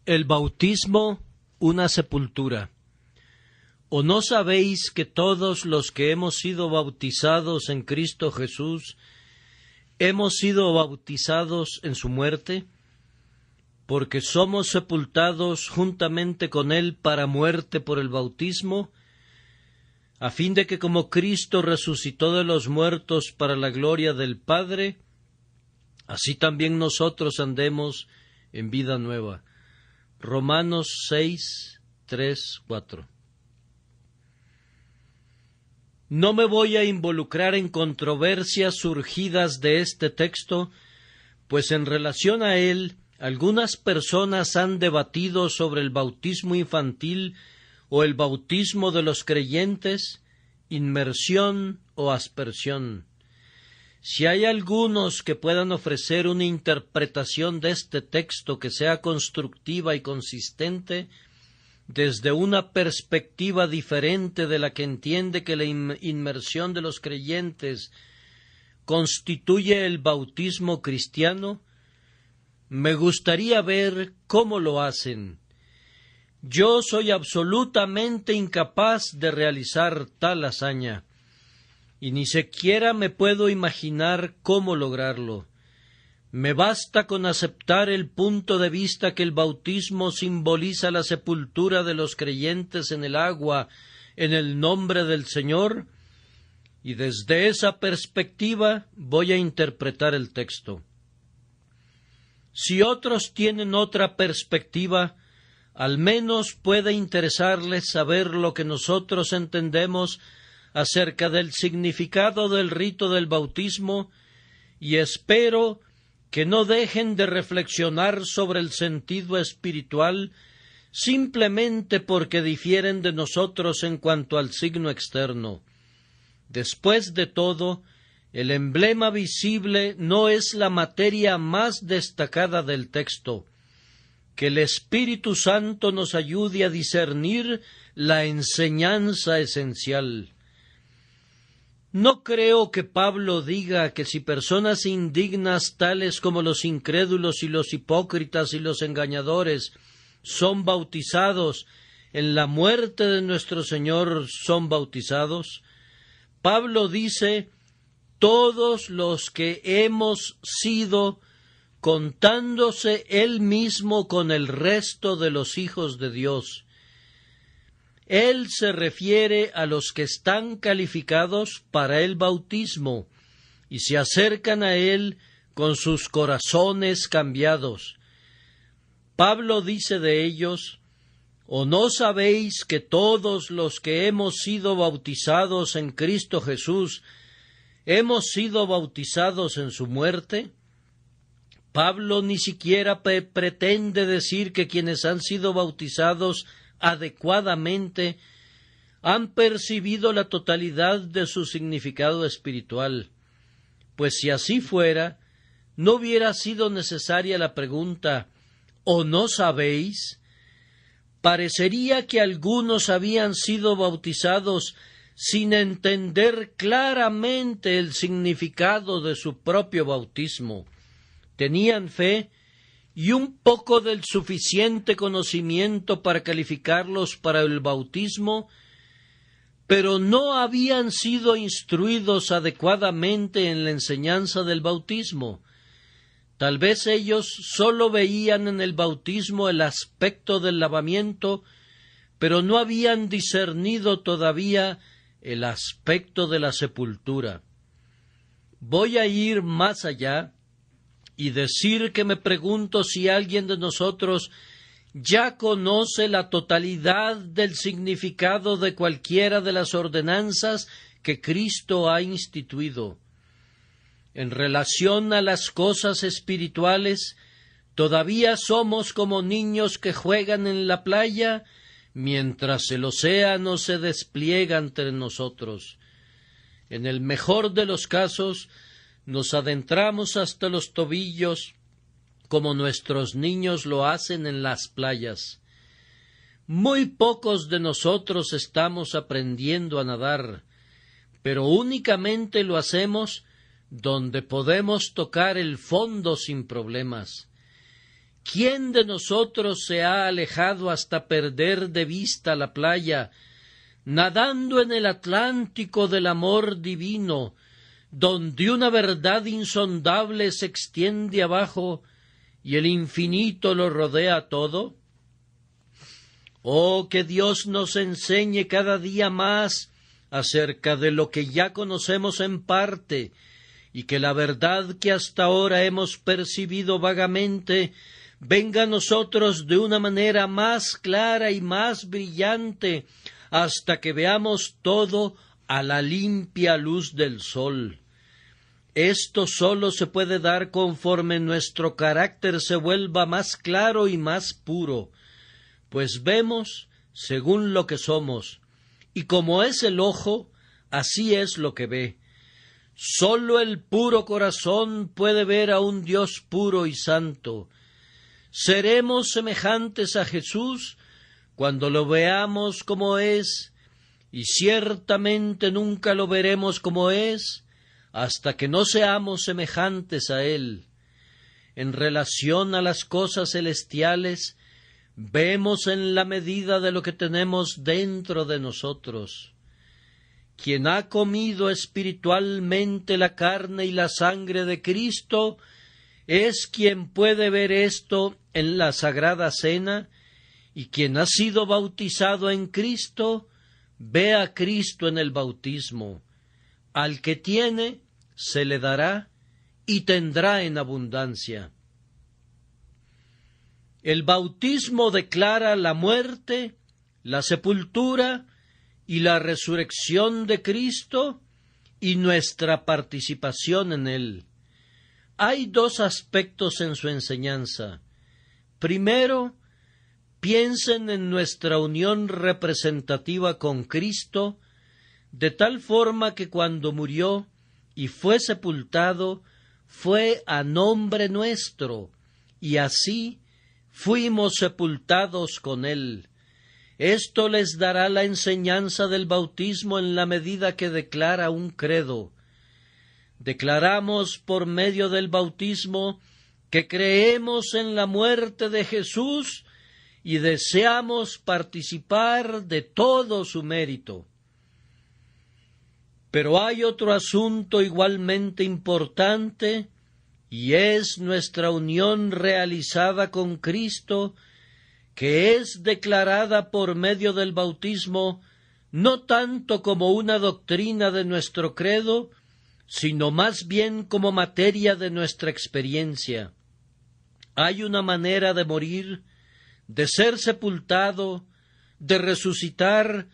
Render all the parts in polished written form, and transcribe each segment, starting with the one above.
El bautismo, una sepultura. ¿O no sabéis que todos los que hemos sido bautizados en Cristo Jesús, hemos sido bautizados en su muerte? Porque somos sepultados juntamente con Él para muerte por el bautismo, a fin de que como Cristo resucitó de los muertos para la gloria del Padre, así también nosotros andemos en vida nueva. Romanos 6, 3, 4. No me voy a involucrar en controversias surgidas de este texto, pues en relación a él, algunas personas han debatido sobre el bautismo infantil o el bautismo de los creyentes, inmersión o aspersión. Si hay algunos que puedan ofrecer una interpretación de este texto que sea constructiva y consistente, desde una perspectiva diferente de la que entiende que la inmersión de los creyentes constituye el bautismo cristiano, me gustaría ver cómo lo hacen. Yo soy absolutamente incapaz de realizar tal hazaña, y ni siquiera me puedo imaginar cómo lograrlo. Me basta con aceptar el punto de vista que el bautismo simboliza la sepultura de los creyentes en el agua en el nombre del Señor, y desde esa perspectiva voy a interpretar el texto. Si otros tienen otra perspectiva, al menos puede interesarles saber lo que nosotros entendemos acerca del significado del rito del bautismo, y espero que no dejen de reflexionar sobre el sentido espiritual simplemente porque difieren de nosotros en cuanto al signo externo. Después de todo, el emblema visible no es la materia más destacada del texto. Que el Espíritu Santo nos ayude a discernir la enseñanza esencial. No creo que Pablo diga que si personas indignas tales como los incrédulos y los hipócritas y los engañadores son bautizados, en la muerte de nuestro Señor son bautizados. Pablo dice, todos los que hemos sido, contándose él mismo con el resto de los hijos de Dios. Él se refiere a los que están calificados para el bautismo y se acercan a él con sus corazones cambiados. Pablo dice de ellos, ¿o no sabéis que todos los que hemos sido bautizados en Cristo Jesús, hemos sido bautizados en su muerte? Pablo ni siquiera pretende decir que quienes han sido bautizados adecuadamente han percibido la totalidad de su significado espiritual, pues si así fuera, no hubiera sido necesaria la pregunta ¿o no sabéis? Parecería que algunos habían sido bautizados sin entender claramente el significado de su propio bautismo. Tenían fe y un poco del suficiente conocimiento para calificarlos para el bautismo, pero no habían sido instruidos adecuadamente en la enseñanza del bautismo. Tal vez ellos sólo veían en el bautismo el aspecto del lavamiento, pero no habían discernido todavía el aspecto de la sepultura. Voy a ir más allá y decir que me pregunto si alguien de nosotros ya conoce la totalidad del significado de cualquiera de las ordenanzas que Cristo ha instituido. En relación a las cosas espirituales, todavía somos como niños que juegan en la playa mientras el océano se despliega ante nosotros. En el mejor de los casos, nos adentramos hasta los tobillos, como nuestros niños lo hacen en las playas. Muy pocos de nosotros estamos aprendiendo a nadar, pero únicamente lo hacemos donde podemos tocar el fondo sin problemas. ¿Quién de nosotros se ha alejado hasta perder de vista la playa, nadando en el Atlántico del amor divino, donde una verdad insondable se extiende abajo y el infinito lo rodea todo? Oh, que Dios nos enseñe cada día más acerca de lo que ya conocemos en parte, y que la verdad que hasta ahora hemos percibido vagamente venga a nosotros de una manera más clara y más brillante, hasta que veamos todo a la limpia luz del sol. Esto sólo se puede dar conforme nuestro carácter se vuelva más claro y más puro, pues vemos según lo que somos, y como es el ojo, así es lo que ve. Sólo el puro corazón puede ver a un Dios puro y santo. Seremos semejantes a Jesús cuando lo veamos como es, y ciertamente nunca lo veremos como es hasta que no seamos semejantes a Él. En relación a las cosas celestiales, vemos en la medida de lo que tenemos dentro de nosotros. Quien ha comido espiritualmente la carne y la sangre de Cristo es quien puede ver esto en la Sagrada Cena, y quien ha sido bautizado en Cristo ve a Cristo en el bautismo. Al que tiene se le dará y tendrá en abundancia. El bautismo declara la muerte, la sepultura y la resurrección de Cristo y nuestra participación en Él. Hay dos aspectos en su enseñanza. Primero, piensen en nuestra unión representativa con Cristo, de tal forma que cuando murió y fue sepultado, fue a nombre nuestro, y así fuimos sepultados con Él. Esto les dará la enseñanza del bautismo en la medida que declara un credo. Declaramos por medio del bautismo que creemos en la muerte de Jesús y deseamos participar de todo su mérito. Pero hay otro asunto igualmente importante, y es nuestra unión realizada con Cristo, que es declarada por medio del bautismo no tanto como una doctrina de nuestro credo, sino más bien como materia de nuestra experiencia. Hay una manera de morir, de ser sepultado, de resucitar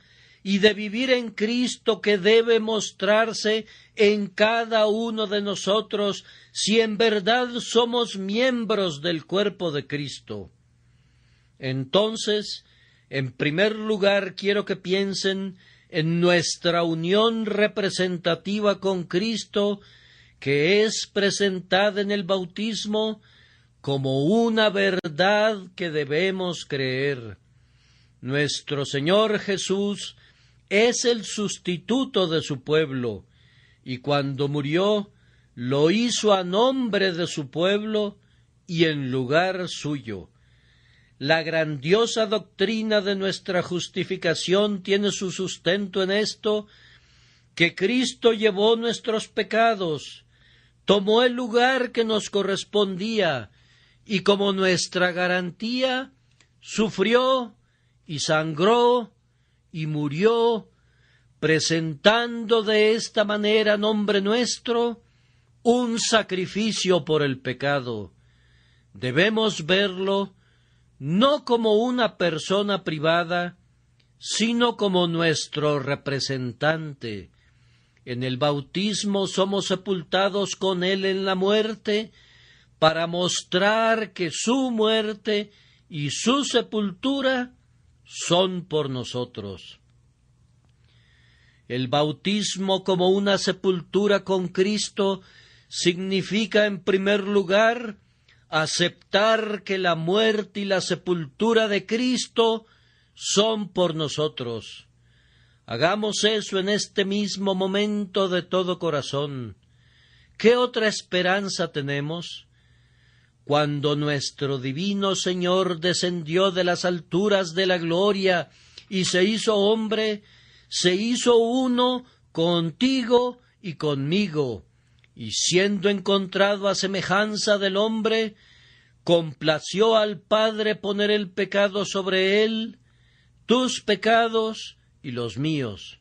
y de vivir en Cristo que debe mostrarse en cada uno de nosotros si en verdad somos miembros del cuerpo de Cristo. Entonces, en primer lugar, quiero que piensen en nuestra unión representativa con Cristo, que es presentada en el bautismo como una verdad que debemos creer. Nuestro Señor Jesús es el sustituto de su pueblo, y cuando murió, lo hizo a nombre de su pueblo y en lugar suyo. La grandiosa doctrina de nuestra justificación tiene su sustento en esto, que Cristo llevó nuestros pecados, tomó el lugar que nos correspondía, y como nuestra garantía, sufrió y sangró y murió, presentando de esta manera a nombre nuestro un sacrificio por el pecado. Debemos verlo no como una persona privada, sino como nuestro representante. En el bautismo somos sepultados con Él en la muerte, para mostrar que su muerte y su sepultura son por nosotros. El bautismo como una sepultura con Cristo significa, en primer lugar, aceptar que la muerte y la sepultura de Cristo son por nosotros. Hagamos eso en este mismo momento de todo corazón. ¿Qué otra esperanza tenemos? cuando nuestro divino Señor descendió de las alturas de la gloria y se hizo hombre, se hizo uno contigo y conmigo, y siendo encontrado a semejanza del hombre, complació al Padre poner el pecado sobre él, tus pecados y los míos.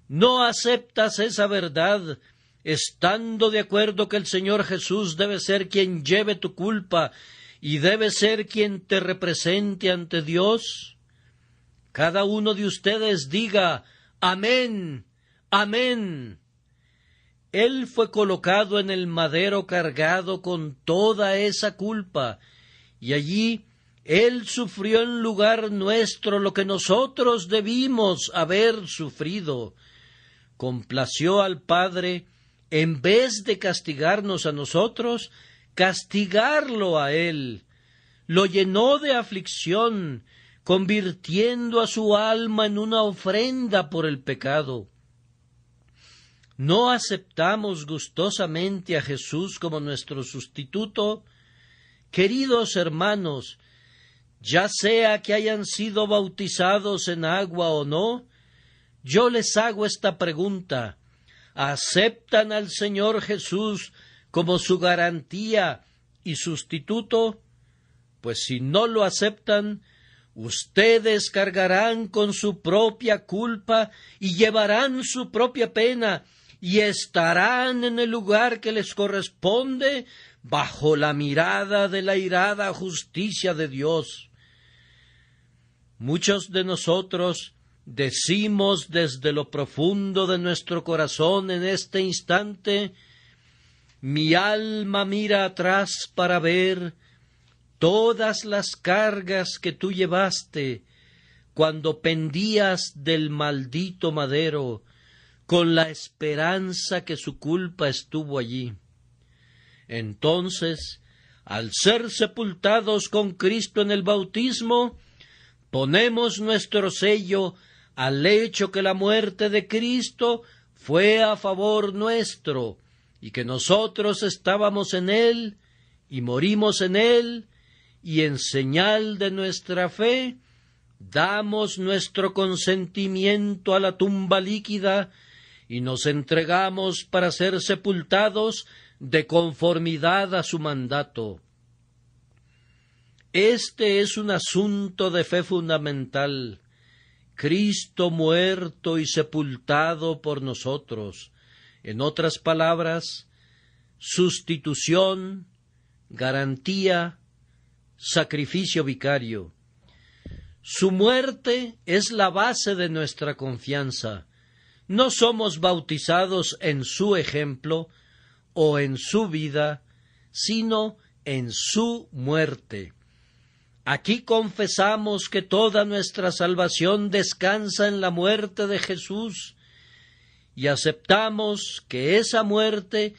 ¿No aceptas esa verdad, estando de acuerdo que el Señor Jesús debe ser quien lleve tu culpa y debe ser quien te represente ante Dios? Cada uno de ustedes diga, amén, amén. Él fue colocado en el madero cargado con toda esa culpa, y allí Él sufrió en lugar nuestro lo que nosotros debimos haber sufrido. Complació al Padre, en vez de castigarnos a nosotros, castigarlo a Él. Lo llenó de aflicción, convirtiendo a su alma en una ofrenda por el pecado. ¿No aceptamos gustosamente a Jesús como nuestro sustituto? Queridos hermanos, ya sea que hayan sido bautizados en agua o no, yo les hago esta pregunta: ¿aceptan al Señor Jesús como su garantía y sustituto? Pues si no lo aceptan, ustedes cargarán con su propia culpa y llevarán su propia pena, y estarán en el lugar que les corresponde bajo la mirada de la airada justicia de Dios. Muchos de nosotros decimos desde lo profundo de nuestro corazón en este instante: mi alma mira atrás para ver todas las cargas que tú llevaste cuando pendías del maldito madero, con la esperanza que su culpa estuvo allí. Entonces, al ser sepultados con Cristo en el bautismo, ponemos nuestro sello al hecho que la muerte de Cristo fue a favor nuestro, y que nosotros estábamos en Él, y morimos en Él, y en señal de nuestra fe, damos nuestro consentimiento a la tumba líquida, y nos entregamos para ser sepultados de conformidad a su mandato. Este es un asunto de fe fundamental. Cristo muerto y sepultado por nosotros. En otras palabras, sustitución, garantía, sacrificio vicario. Su muerte es la base de nuestra confianza. No somos bautizados en su ejemplo o en su vida, sino en su muerte. Aquí confesamos que toda nuestra salvación descansa en la muerte de Jesús, y aceptamos que esa muerte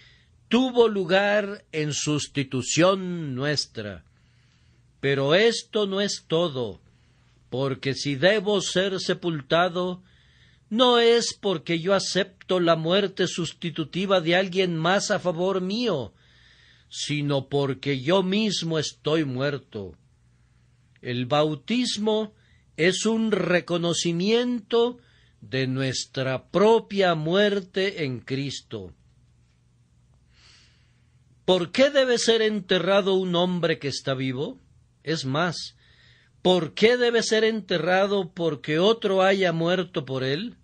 tuvo lugar en sustitución nuestra. Pero esto no es todo, porque si debo ser sepultado, no es porque yo acepto la muerte sustitutiva de alguien más a favor mío, sino porque yo mismo estoy muerto. El bautismo es un reconocimiento de nuestra propia muerte en Cristo. ¿Por qué debe ser enterrado un hombre que está vivo? Es más, ¿por qué debe ser enterrado porque otro haya muerto por él?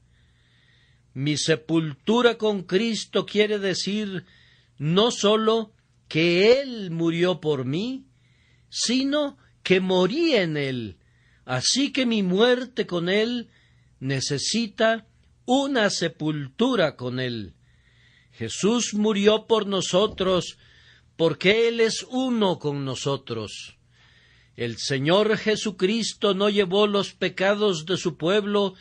Mi sepultura con Cristo quiere decir no sólo que Él murió por mí, sino que morí en Él. Así que mi muerte con Él necesita una sepultura con Él. Jesús murió por nosotros porque Él es uno con nosotros. El Señor Jesucristo no llevó los pecados de su pueblo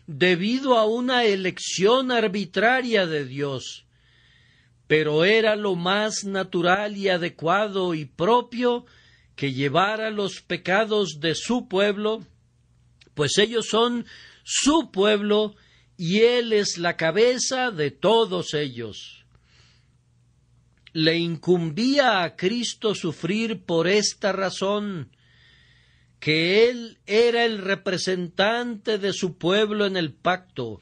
debido a una elección arbitraria de Dios, pero era lo más natural y adecuado y propio que llevara los pecados de su pueblo, pues ellos son su pueblo y Él es la cabeza de todos ellos. le incumbía a Cristo sufrir por esta razón, que Él era el representante de su pueblo en el pacto.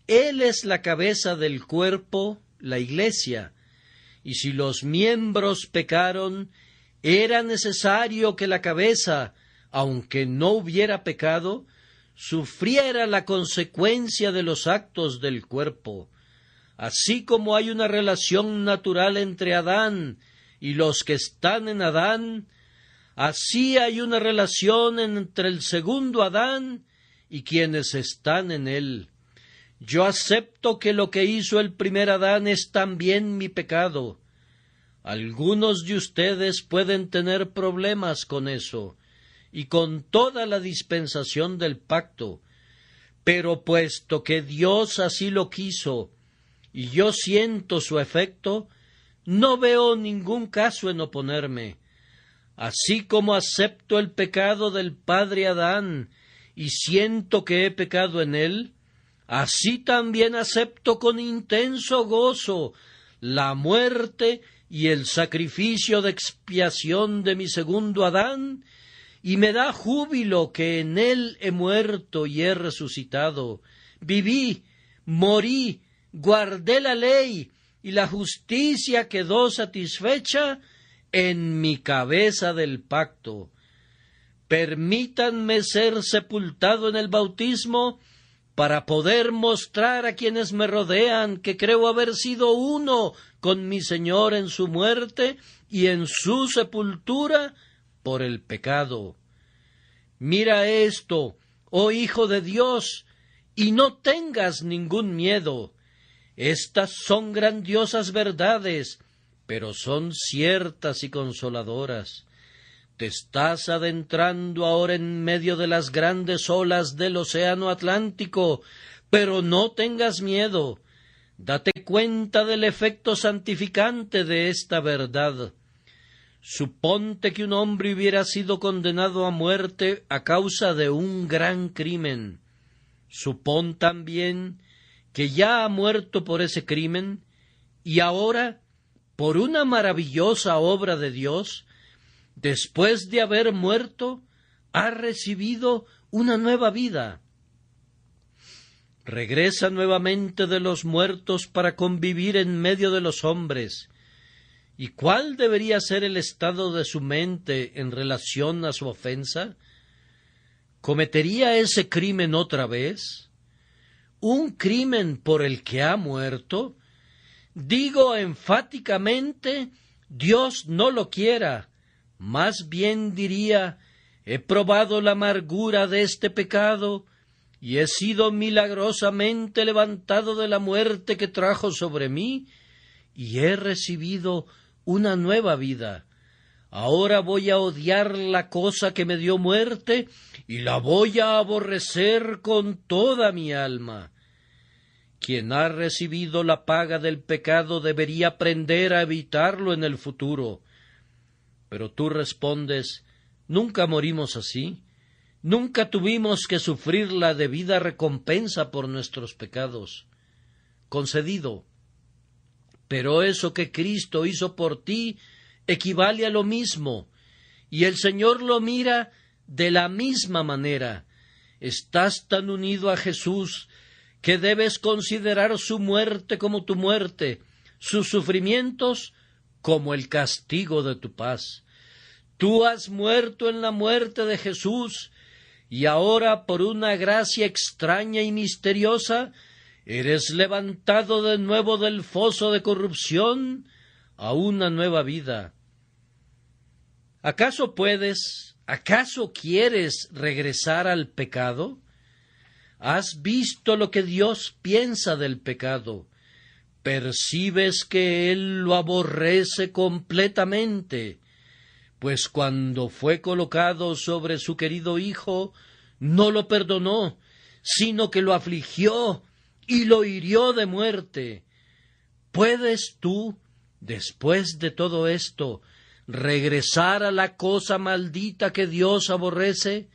Él es la cabeza del cuerpo, la Iglesia, y si los miembros pecaron, era necesario que la cabeza, aunque no hubiera pecado, sufriera la consecuencia de los actos del cuerpo. Así como hay una relación natural entre Adán y los que están en Adán, así hay una relación entre el segundo Adán y quienes están en él. Yo acepto que lo que hizo el primer Adán es también mi pecado. Algunos de ustedes pueden tener problemas con eso y con toda la dispensación del pacto, pero puesto que Dios así lo quiso y yo siento su efecto, no veo ningún caso en oponerme. Así como acepto el pecado del padre Adán y siento que he pecado en él, así también acepto con intenso gozo la muerte y el sacrificio de expiación de mi segundo Adán, y me da júbilo que en él he muerto y he resucitado. Viví, morí, guardé la ley, y la justicia quedó satisfecha en mi cabeza del pacto. Permítanme ser sepultado en el bautismo para poder mostrar a quienes me rodean que creo haber sido uno con mi Señor en su muerte y en su sepultura por el pecado. Mira esto, oh Hijo de Dios, y no tengas ningún miedo. Estas son grandiosas verdades, pero son ciertas y consoladoras. Te estás adentrando ahora en medio de las grandes olas del océano Atlántico, pero no tengas miedo. Date cuenta del efecto santificante de esta verdad. Suponte que un hombre hubiera sido condenado a muerte a causa de un gran crimen. Supón también que ya ha muerto por ese crimen, y ahora, por una maravillosa obra de Dios, después de haber muerto, ha recibido una nueva vida. Regresa nuevamente de los muertos para convivir en medio de los hombres. ¿Y cuál debería ser el estado de su mente en relación a su ofensa? ¿Cometería ese crimen otra vez? ¿Un crimen por el que ha muerto? Digo enfáticamente, Dios no lo quiera. Más bien diría, he probado la amargura de este pecado y he sido milagrosamente levantado de la muerte que trajo sobre mí y he recibido una nueva vida. Ahora voy a odiar la cosa que me dio muerte y la voy a aborrecer con toda mi alma. Quien ha recibido la paga del pecado debería aprender a evitarlo en el futuro. Pero tú respondes, nunca morimos así, nunca tuvimos que sufrir la debida recompensa por nuestros pecados. Concedido. Pero eso que Cristo hizo por ti equivale a lo mismo, y el Señor lo mira de la misma manera. Estás tan unido a Jesús que debes considerar su muerte como tu muerte, sus sufrimientos como el castigo de tu paz. Tú has muerto en la muerte de Jesús, y ahora por una gracia extraña y misteriosa eres levantado de nuevo del foso de corrupción a una nueva vida. ¿Acaso quieres regresar al pecado? ¿Has visto lo que Dios piensa del pecado? ¿Percibes que Él lo aborrece completamente? Pues cuando fue colocado sobre su querido Hijo, no lo perdonó, sino que lo afligió y lo hirió de muerte. ¿Puedes tú, después de todo esto, regresar a la cosa maldita que Dios aborrece?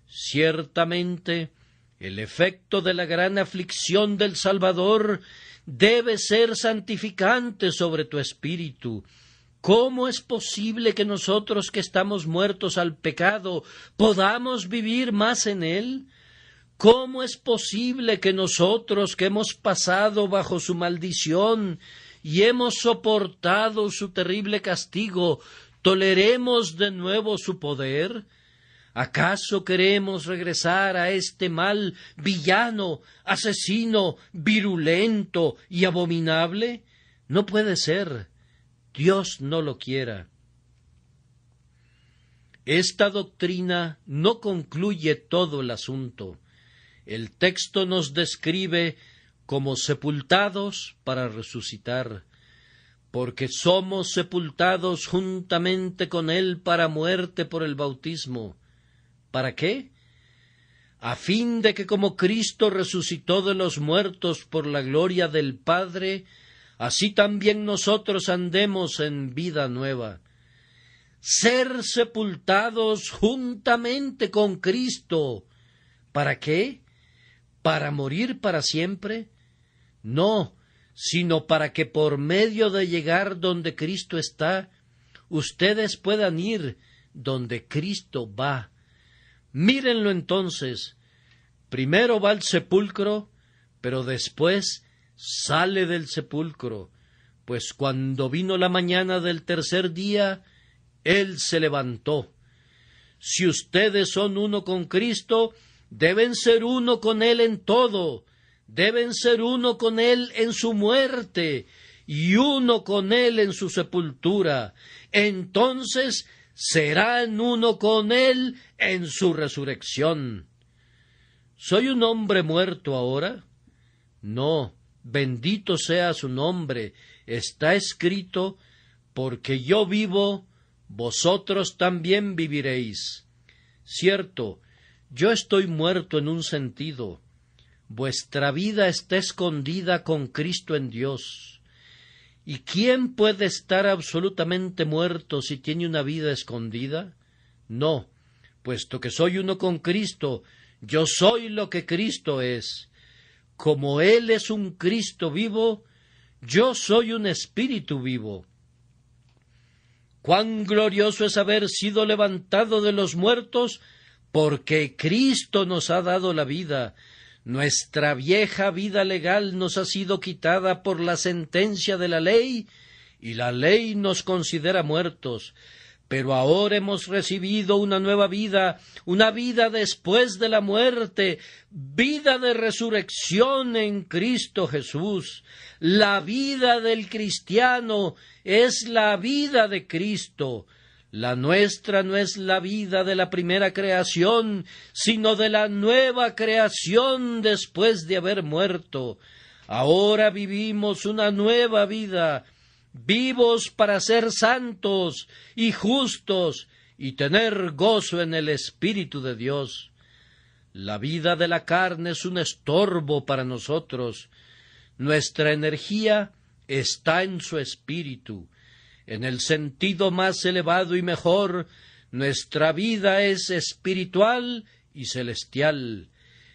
Ciertamente, el efecto de la gran aflicción del Salvador debe ser santificante sobre tu espíritu. ¿Cómo es posible que nosotros que estamos muertos al pecado podamos vivir más en él? ¿Cómo es posible que nosotros que hemos pasado bajo su maldición y hemos soportado su terrible castigo, toleremos de nuevo su poder? ¿Acaso queremos regresar a este mal villano, asesino, virulento y abominable? No puede ser. Dios no lo quiera. Esta doctrina no concluye todo el asunto. El texto nos describe como sepultados para resucitar, porque somos sepultados juntamente con Él para muerte por el bautismo. ¿Para qué? A fin de que como Cristo resucitó de los muertos por la gloria del Padre, así también nosotros andemos en vida nueva. Ser sepultados juntamente con Cristo. ¿Para qué? ¿Para morir para siempre? No, sino para que por medio de llegar donde Cristo está, ustedes puedan ir donde Cristo va. Mírenlo entonces. Primero va al sepulcro, pero después sale del sepulcro, pues cuando vino la mañana del tercer día, Él se levantó. Si ustedes son uno con Cristo, deben ser uno con Él en todo, deben ser uno con Él en su muerte y uno con Él en su sepultura. Entonces serán uno con Él en su resurrección. ¿Soy un hombre muerto ahora? No, bendito sea su nombre. Está escrito, porque yo vivo, vosotros también viviréis. Cierto, yo estoy muerto en un sentido. Vuestra vida está escondida con Cristo en Dios. ¿Y quién puede estar absolutamente muerto si tiene una vida escondida? No, puesto que soy uno con Cristo, yo soy lo que Cristo es. Como Él es un Cristo vivo, yo soy un espíritu vivo. Cuán glorioso es haber sido levantado de los muertos, porque Cristo nos ha dado la vida. Nuestra vieja vida legal nos ha sido quitada por la sentencia de la ley, y la ley nos considera muertos. Pero ahora hemos recibido una nueva vida, una vida después de la muerte, vida de resurrección en Cristo Jesús. La vida del cristiano es la vida de Cristo. La nuestra no es la vida de la primera creación, sino de la nueva creación después de haber muerto. Ahora vivimos una nueva vida, vivos para ser santos y justos y tener gozo en el Espíritu de Dios. La vida de la carne es un estorbo para nosotros. Nuestra energía está en su espíritu. En el sentido más elevado y mejor, nuestra vida es espiritual y celestial.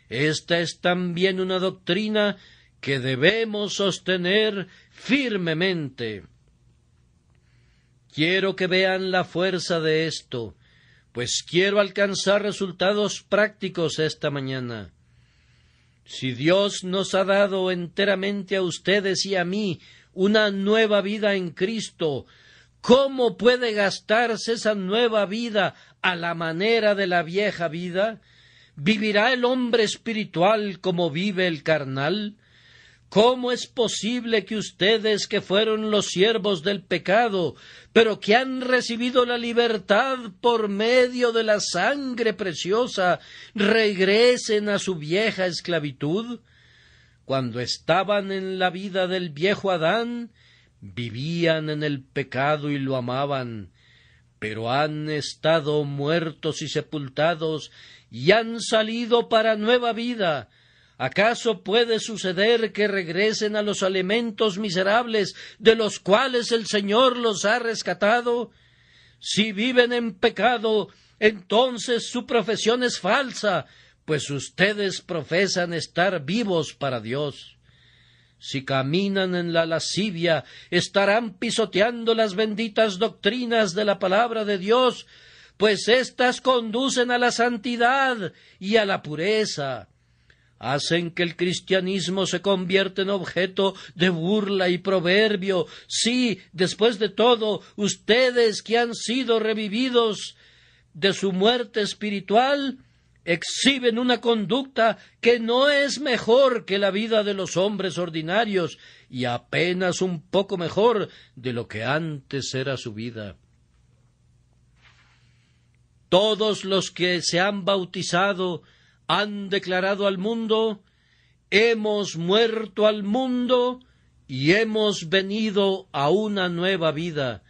Esta es también una doctrina que debemos sostener firmemente. Quiero que vean la fuerza de esto, pues quiero alcanzar resultados prácticos esta mañana. Si Dios nos ha dado enteramente a ustedes y a mí una nueva vida en Cristo, ¿cómo puede gastarse esa nueva vida a la manera de la vieja vida? ¿Vivirá el hombre espiritual como vive el carnal? ¿Cómo es posible que ustedes, que fueron los siervos del pecado, pero que han recibido la libertad por medio de la sangre preciosa, regresen a su vieja esclavitud? Cuando estaban en la vida del viejo Adán, vivían en el pecado y lo amaban, pero han estado muertos y sepultados y han salido para nueva vida. ¿Acaso puede suceder que regresen a los elementos miserables de los cuales el Señor los ha rescatado? Si viven en pecado, entonces su profesión es falsa, pues ustedes profesan estar vivos para Dios. si caminan en la lascivia, estarán pisoteando las benditas doctrinas de la palabra de Dios, pues éstas conducen a la santidad y a la pureza. Hacen que el cristianismo se convierta en objeto de burla y proverbio. Sí, después de todo, ustedes que han sido revividos de su muerte espiritual, exhiben una conducta que no es mejor que la vida de los hombres ordinarios y apenas un poco mejor de lo que antes era su vida. Todos los que se han bautizado han declarado al mundo: hemos muerto al mundo y hemos venido a una nueva vida.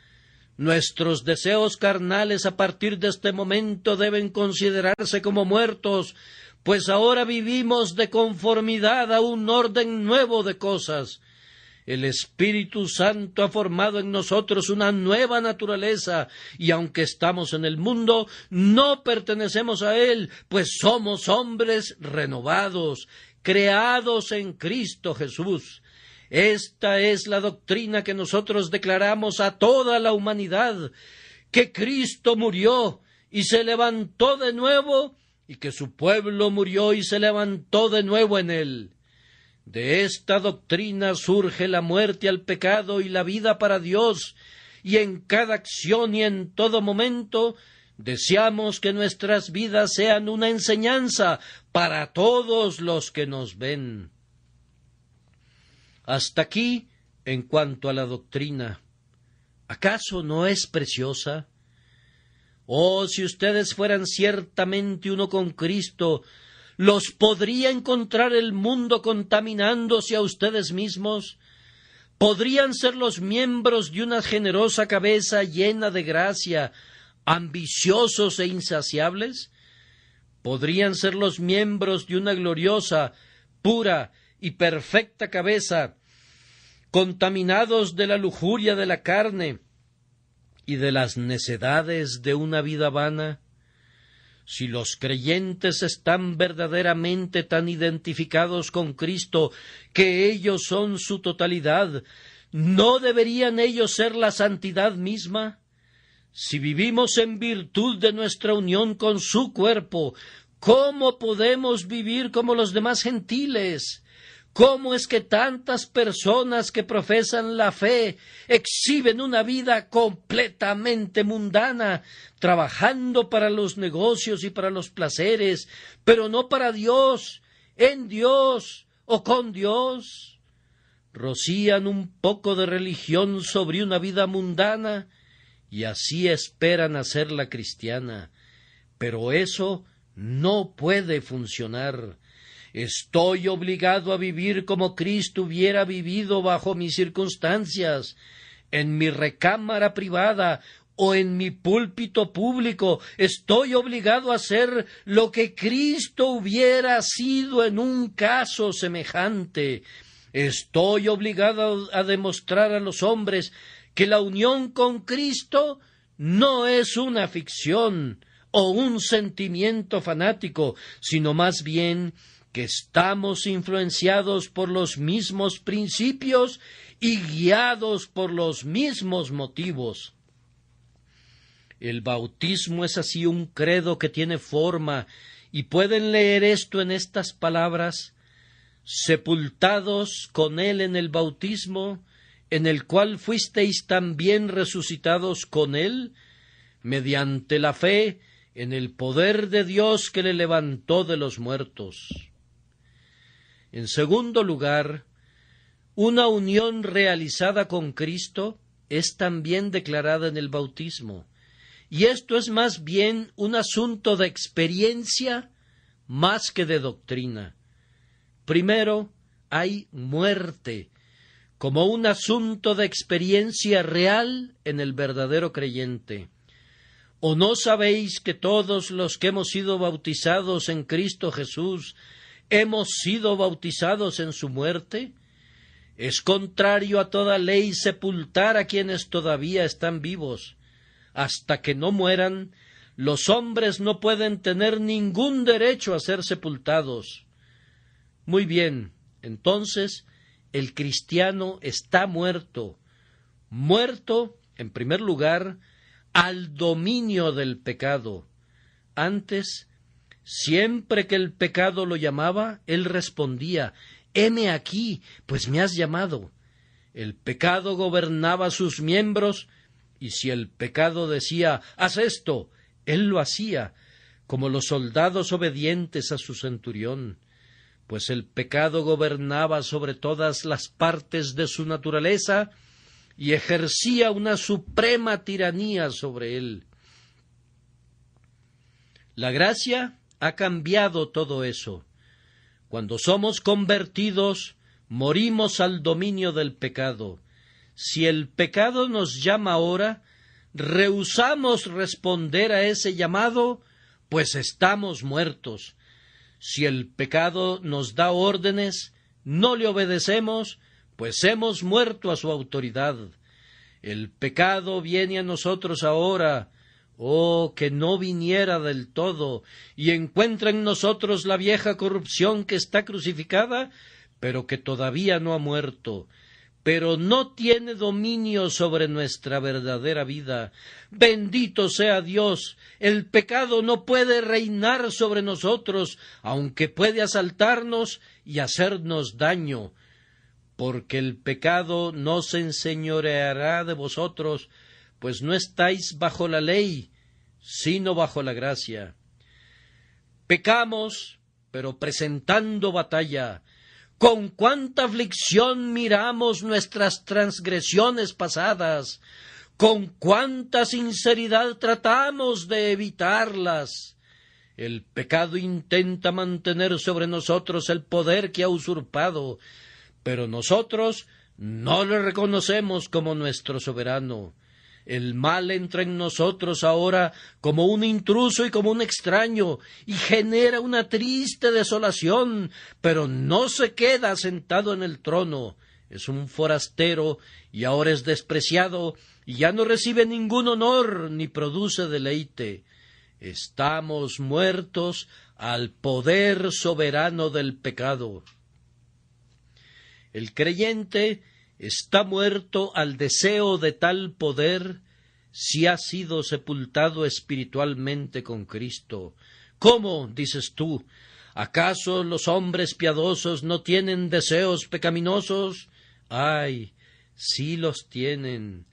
Nuestros deseos carnales a partir de este momento deben considerarse como muertos, pues ahora vivimos de conformidad a un orden nuevo de cosas. El Espíritu Santo ha formado en nosotros una nueva naturaleza, y aunque estamos en el mundo, no pertenecemos a él, pues somos hombres renovados, creados en Cristo Jesús. Esta es la doctrina que nosotros declaramos a toda la humanidad: que Cristo murió y se levantó de nuevo, y que su pueblo murió y se levantó de nuevo en él. De esta doctrina surge la muerte al pecado y la vida para Dios, y en cada acción y en todo momento deseamos que nuestras vidas sean una enseñanza para todos los que nos ven. Hasta aquí en cuanto a la doctrina. ¿Acaso no es preciosa? Oh, si ustedes fueran ciertamente uno con Cristo, ¿los podría encontrar el mundo contaminándose a ustedes mismos? ¿Podrían ser los miembros de una generosa cabeza llena de gracia, ambiciosos e insaciables? ¿Podrían ser los miembros de una gloriosa, pura y perfecta cabeza, contaminados de la lujuria de la carne y de las necedades de una vida vana? Si los creyentes están verdaderamente tan identificados con Cristo que ellos son su totalidad, ¿no deberían ellos ser la santidad misma? Si vivimos en virtud de nuestra unión con su cuerpo, ¿cómo podemos vivir como los demás gentiles? ¿Cómo es que tantas personas que profesan la fe exhiben una vida completamente mundana, trabajando para los negocios y para los placeres, pero no para Dios, en Dios o con Dios? Rocían un poco de religión sobre una vida mundana y así esperan hacerla cristiana, pero eso no puede funcionar. Estoy obligado a vivir como Cristo hubiera vivido bajo mis circunstancias, en mi recámara privada o en mi púlpito público. Estoy obligado a hacer lo que Cristo hubiera sido en un caso semejante. Estoy obligado a demostrar a los hombres que la unión con Cristo no es una ficción o un sentimiento fanático, sino más bien que estamos influenciados por los mismos principios y guiados por los mismos motivos. El bautismo es así un credo que tiene forma, y pueden leer esto en estas palabras: sepultados con él en el bautismo, en el cual fuisteis también resucitados con él, mediante la fe en el poder de Dios que le levantó de los muertos. En segundo lugar, una unión realizada con Cristo es también declarada en el bautismo, y esto es más bien un asunto de experiencia más que de doctrina. Primero, hay muerte, como un asunto de experiencia real en el verdadero creyente. ¿O no sabéis que todos los que hemos sido bautizados en Cristo Jesús hemos sido bautizados en su muerte? Es contrario a toda ley sepultar a quienes todavía están vivos. Hasta que no mueran, los hombres no pueden tener ningún derecho a ser sepultados. Muy bien, entonces, el cristiano está muerto. Muerto, en primer lugar, al dominio del pecado. Antes, siempre que el pecado lo llamaba, él respondía: heme aquí, pues me has llamado. El pecado gobernaba sus miembros, y si el pecado decía: haz esto, él lo hacía, como los soldados obedientes a su centurión, pues el pecado gobernaba sobre todas las partes de su naturaleza y ejercía una suprema tiranía sobre él. La gracia ha cambiado todo eso. Cuando somos convertidos, morimos al dominio del pecado. Si el pecado nos llama ahora, rehusamos responder a ese llamado, pues estamos muertos. Si el pecado nos da órdenes, no le obedecemos, pues hemos muerto a su autoridad. El pecado viene a nosotros ahora, oh, que no viniera del todo, y encuentra en nosotros la vieja corrupción que está crucificada, pero que todavía no ha muerto, pero no tiene dominio sobre nuestra verdadera vida. Bendito sea Dios, el pecado no puede reinar sobre nosotros, aunque puede asaltarnos y hacernos daño, porque el pecado no se enseñoreará de vosotros, pues no estáis bajo la ley, sino bajo la gracia. Pecamos, pero presentando batalla. Con cuánta aflicción miramos nuestras transgresiones pasadas, con cuánta sinceridad tratamos de evitarlas. El pecado intenta mantener sobre nosotros el poder que ha usurpado, pero nosotros no le reconocemos como nuestro soberano. El mal entra en nosotros ahora como un intruso y como un extraño, y genera una triste desolación, pero no se queda sentado en el trono. Es un forastero, y ahora es despreciado, y ya no recibe ningún honor, ni produce deleite. Estamos muertos al poder soberano del pecado. El creyente está muerto al deseo de tal poder si ha sido sepultado espiritualmente con Cristo. ¿Cómo, dices tú? ¿Acaso los hombres piadosos no tienen deseos pecaminosos? ¡Ay, sí los tienen!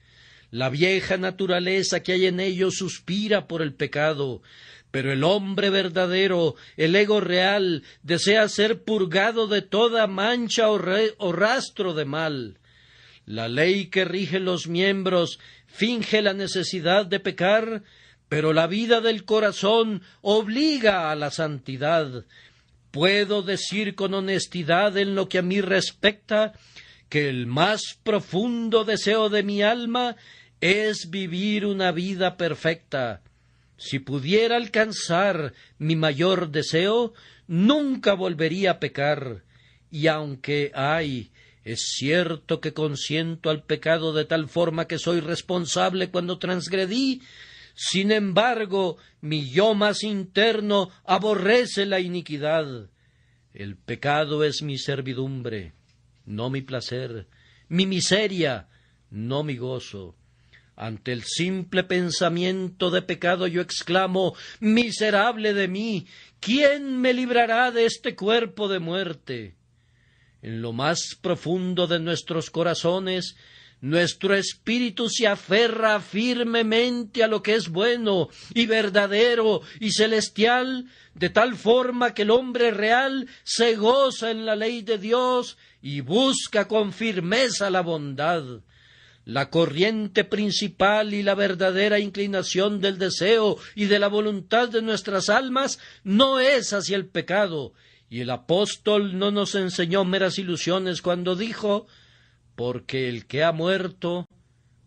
La vieja naturaleza que hay en ellos suspira por el pecado, pero el hombre verdadero, el ego real, desea ser purgado de toda mancha o rastro de mal. La ley que rige los miembros finge la necesidad de pecar, pero la vida del corazón obliga a la santidad. Puedo decir con honestidad en lo que a mí respecta, que el más profundo deseo de mi alma es vivir una vida perfecta. Si pudiera alcanzar mi mayor deseo, nunca volvería a pecar, y aunque es cierto que consiento al pecado de tal forma que soy responsable cuando transgredí, sin embargo, mi yo más interno aborrece la iniquidad. El pecado es mi servidumbre, no mi placer, mi miseria, no mi gozo. Ante el simple pensamiento de pecado yo exclamo: miserable de mí, ¿quién me librará de este cuerpo de muerte? En lo más profundo de nuestros corazones, nuestro espíritu se aferra firmemente a lo que es bueno y verdadero y celestial, de tal forma que el hombre real se goza en la ley de Dios y busca con firmeza la bondad. La corriente principal y la verdadera inclinación del deseo y de la voluntad de nuestras almas no es hacia el pecado, y el apóstol no nos enseñó meras ilusiones cuando dijo: porque el que ha muerto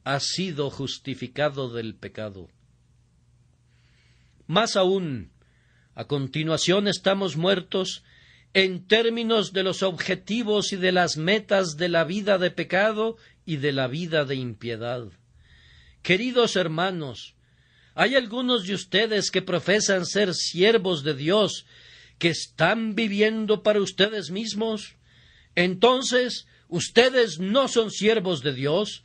ha sido justificado del pecado. Más aún, a continuación estamos muertos en términos de los objetivos y de las metas de la vida de pecado y de la vida de impiedad. Queridos hermanos, hay algunos de ustedes que profesan ser siervos de Dios, que están viviendo para ustedes mismos. Entonces, ¿Ustedes no son siervos de Dios?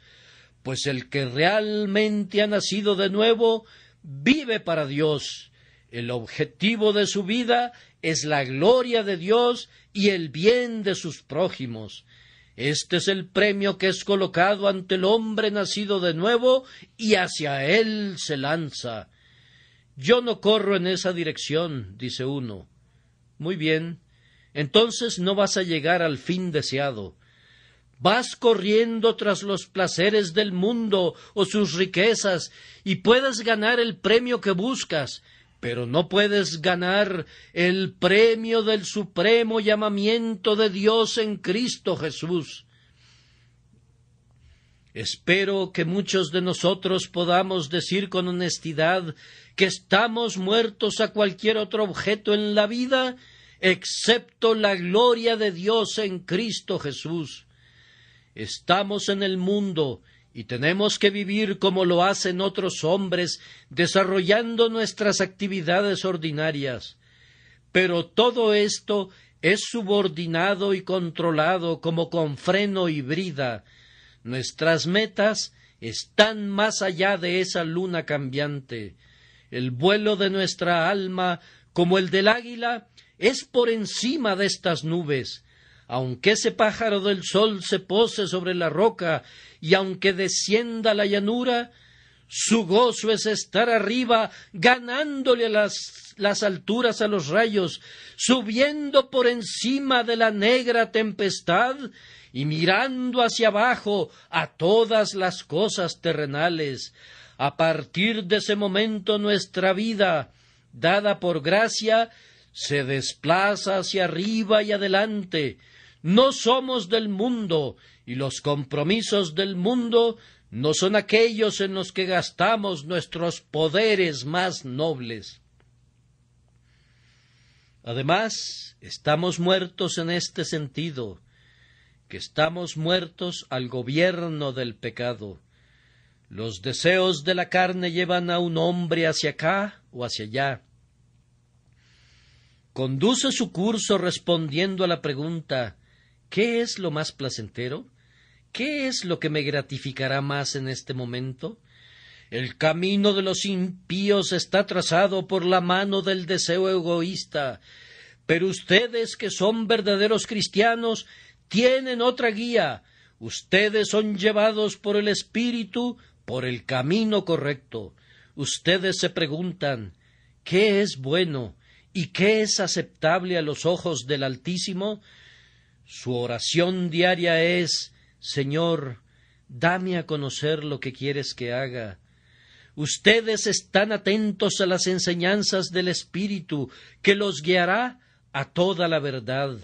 Pues el que realmente ha nacido de nuevo vive para Dios. El objetivo de su vida es la gloria de Dios y el bien de sus prójimos. Este es el premio que es colocado ante el hombre nacido de nuevo y hacia él se lanza. Yo no corro en esa dirección, dice uno. Muy bien, entonces no vas a llegar al fin deseado. Vas corriendo tras los placeres del mundo o sus riquezas y puedes ganar el premio que buscas, pero no puedes ganar el premio del supremo llamamiento de Dios en Cristo Jesús. Espero que muchos de nosotros podamos decir con honestidad que estamos muertos a cualquier otro objeto en la vida, excepto la gloria de Dios en Cristo Jesús. Estamos en el mundo y tenemos que vivir como lo hacen otros hombres, desarrollando nuestras actividades ordinarias. Pero todo esto es subordinado y controlado como con freno y brida. Nuestras metas están más allá de esa luna cambiante. El vuelo de nuestra alma, como el del águila, es por encima de estas nubes. Aunque ese pájaro del sol se pose sobre la roca y aunque descienda a la llanura, su gozo es estar arriba, ganándole las alturas a los rayos, subiendo por encima de la negra tempestad y mirando hacia abajo a todas las cosas terrenales. A partir de ese momento nuestra vida, dada por gracia, se desplaza hacia arriba y adelante. No somos del mundo, y los compromisos del mundo no son aquellos en los que gastamos nuestros poderes más nobles. Además, estamos muertos en este sentido, que estamos muertos al gobierno del pecado. Los deseos de la carne llevan a un hombre hacia acá o hacia allá. Conduce su curso respondiendo a la pregunta: ¿qué es lo más placentero? ¿Qué es lo que me gratificará más en este momento? El camino de los impíos está trazado por la mano del deseo egoísta, pero ustedes que son verdaderos cristianos tienen otra guía. Ustedes son llevados por el Espíritu por el camino correcto. Ustedes se preguntan: ¿qué es bueno y qué es aceptable a los ojos del Altísimo? Su oración diaria es: Señor, dame a conocer lo que quieres que haga. Ustedes están atentos a las enseñanzas del Espíritu, que los guiará a toda la verdad.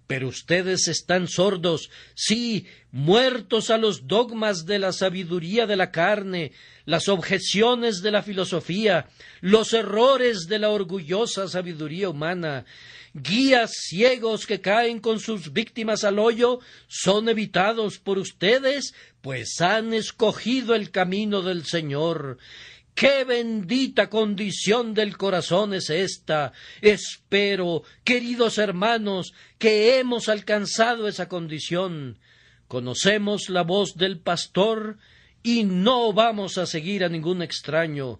Pero ustedes están sordos, sí, muertos a los dogmas de la sabiduría de la carne, las objeciones de la filosofía, los errores de la orgullosa sabiduría humana. Guías ciegos que caen con sus víctimas al hoyo son evitados por ustedes, pues han escogido el camino del Señor. ¡Qué bendita condición del corazón es esta! Espero, queridos hermanos, que hemos alcanzado esa condición. Conocemos la voz del pastor y no vamos a seguir a ningún extraño.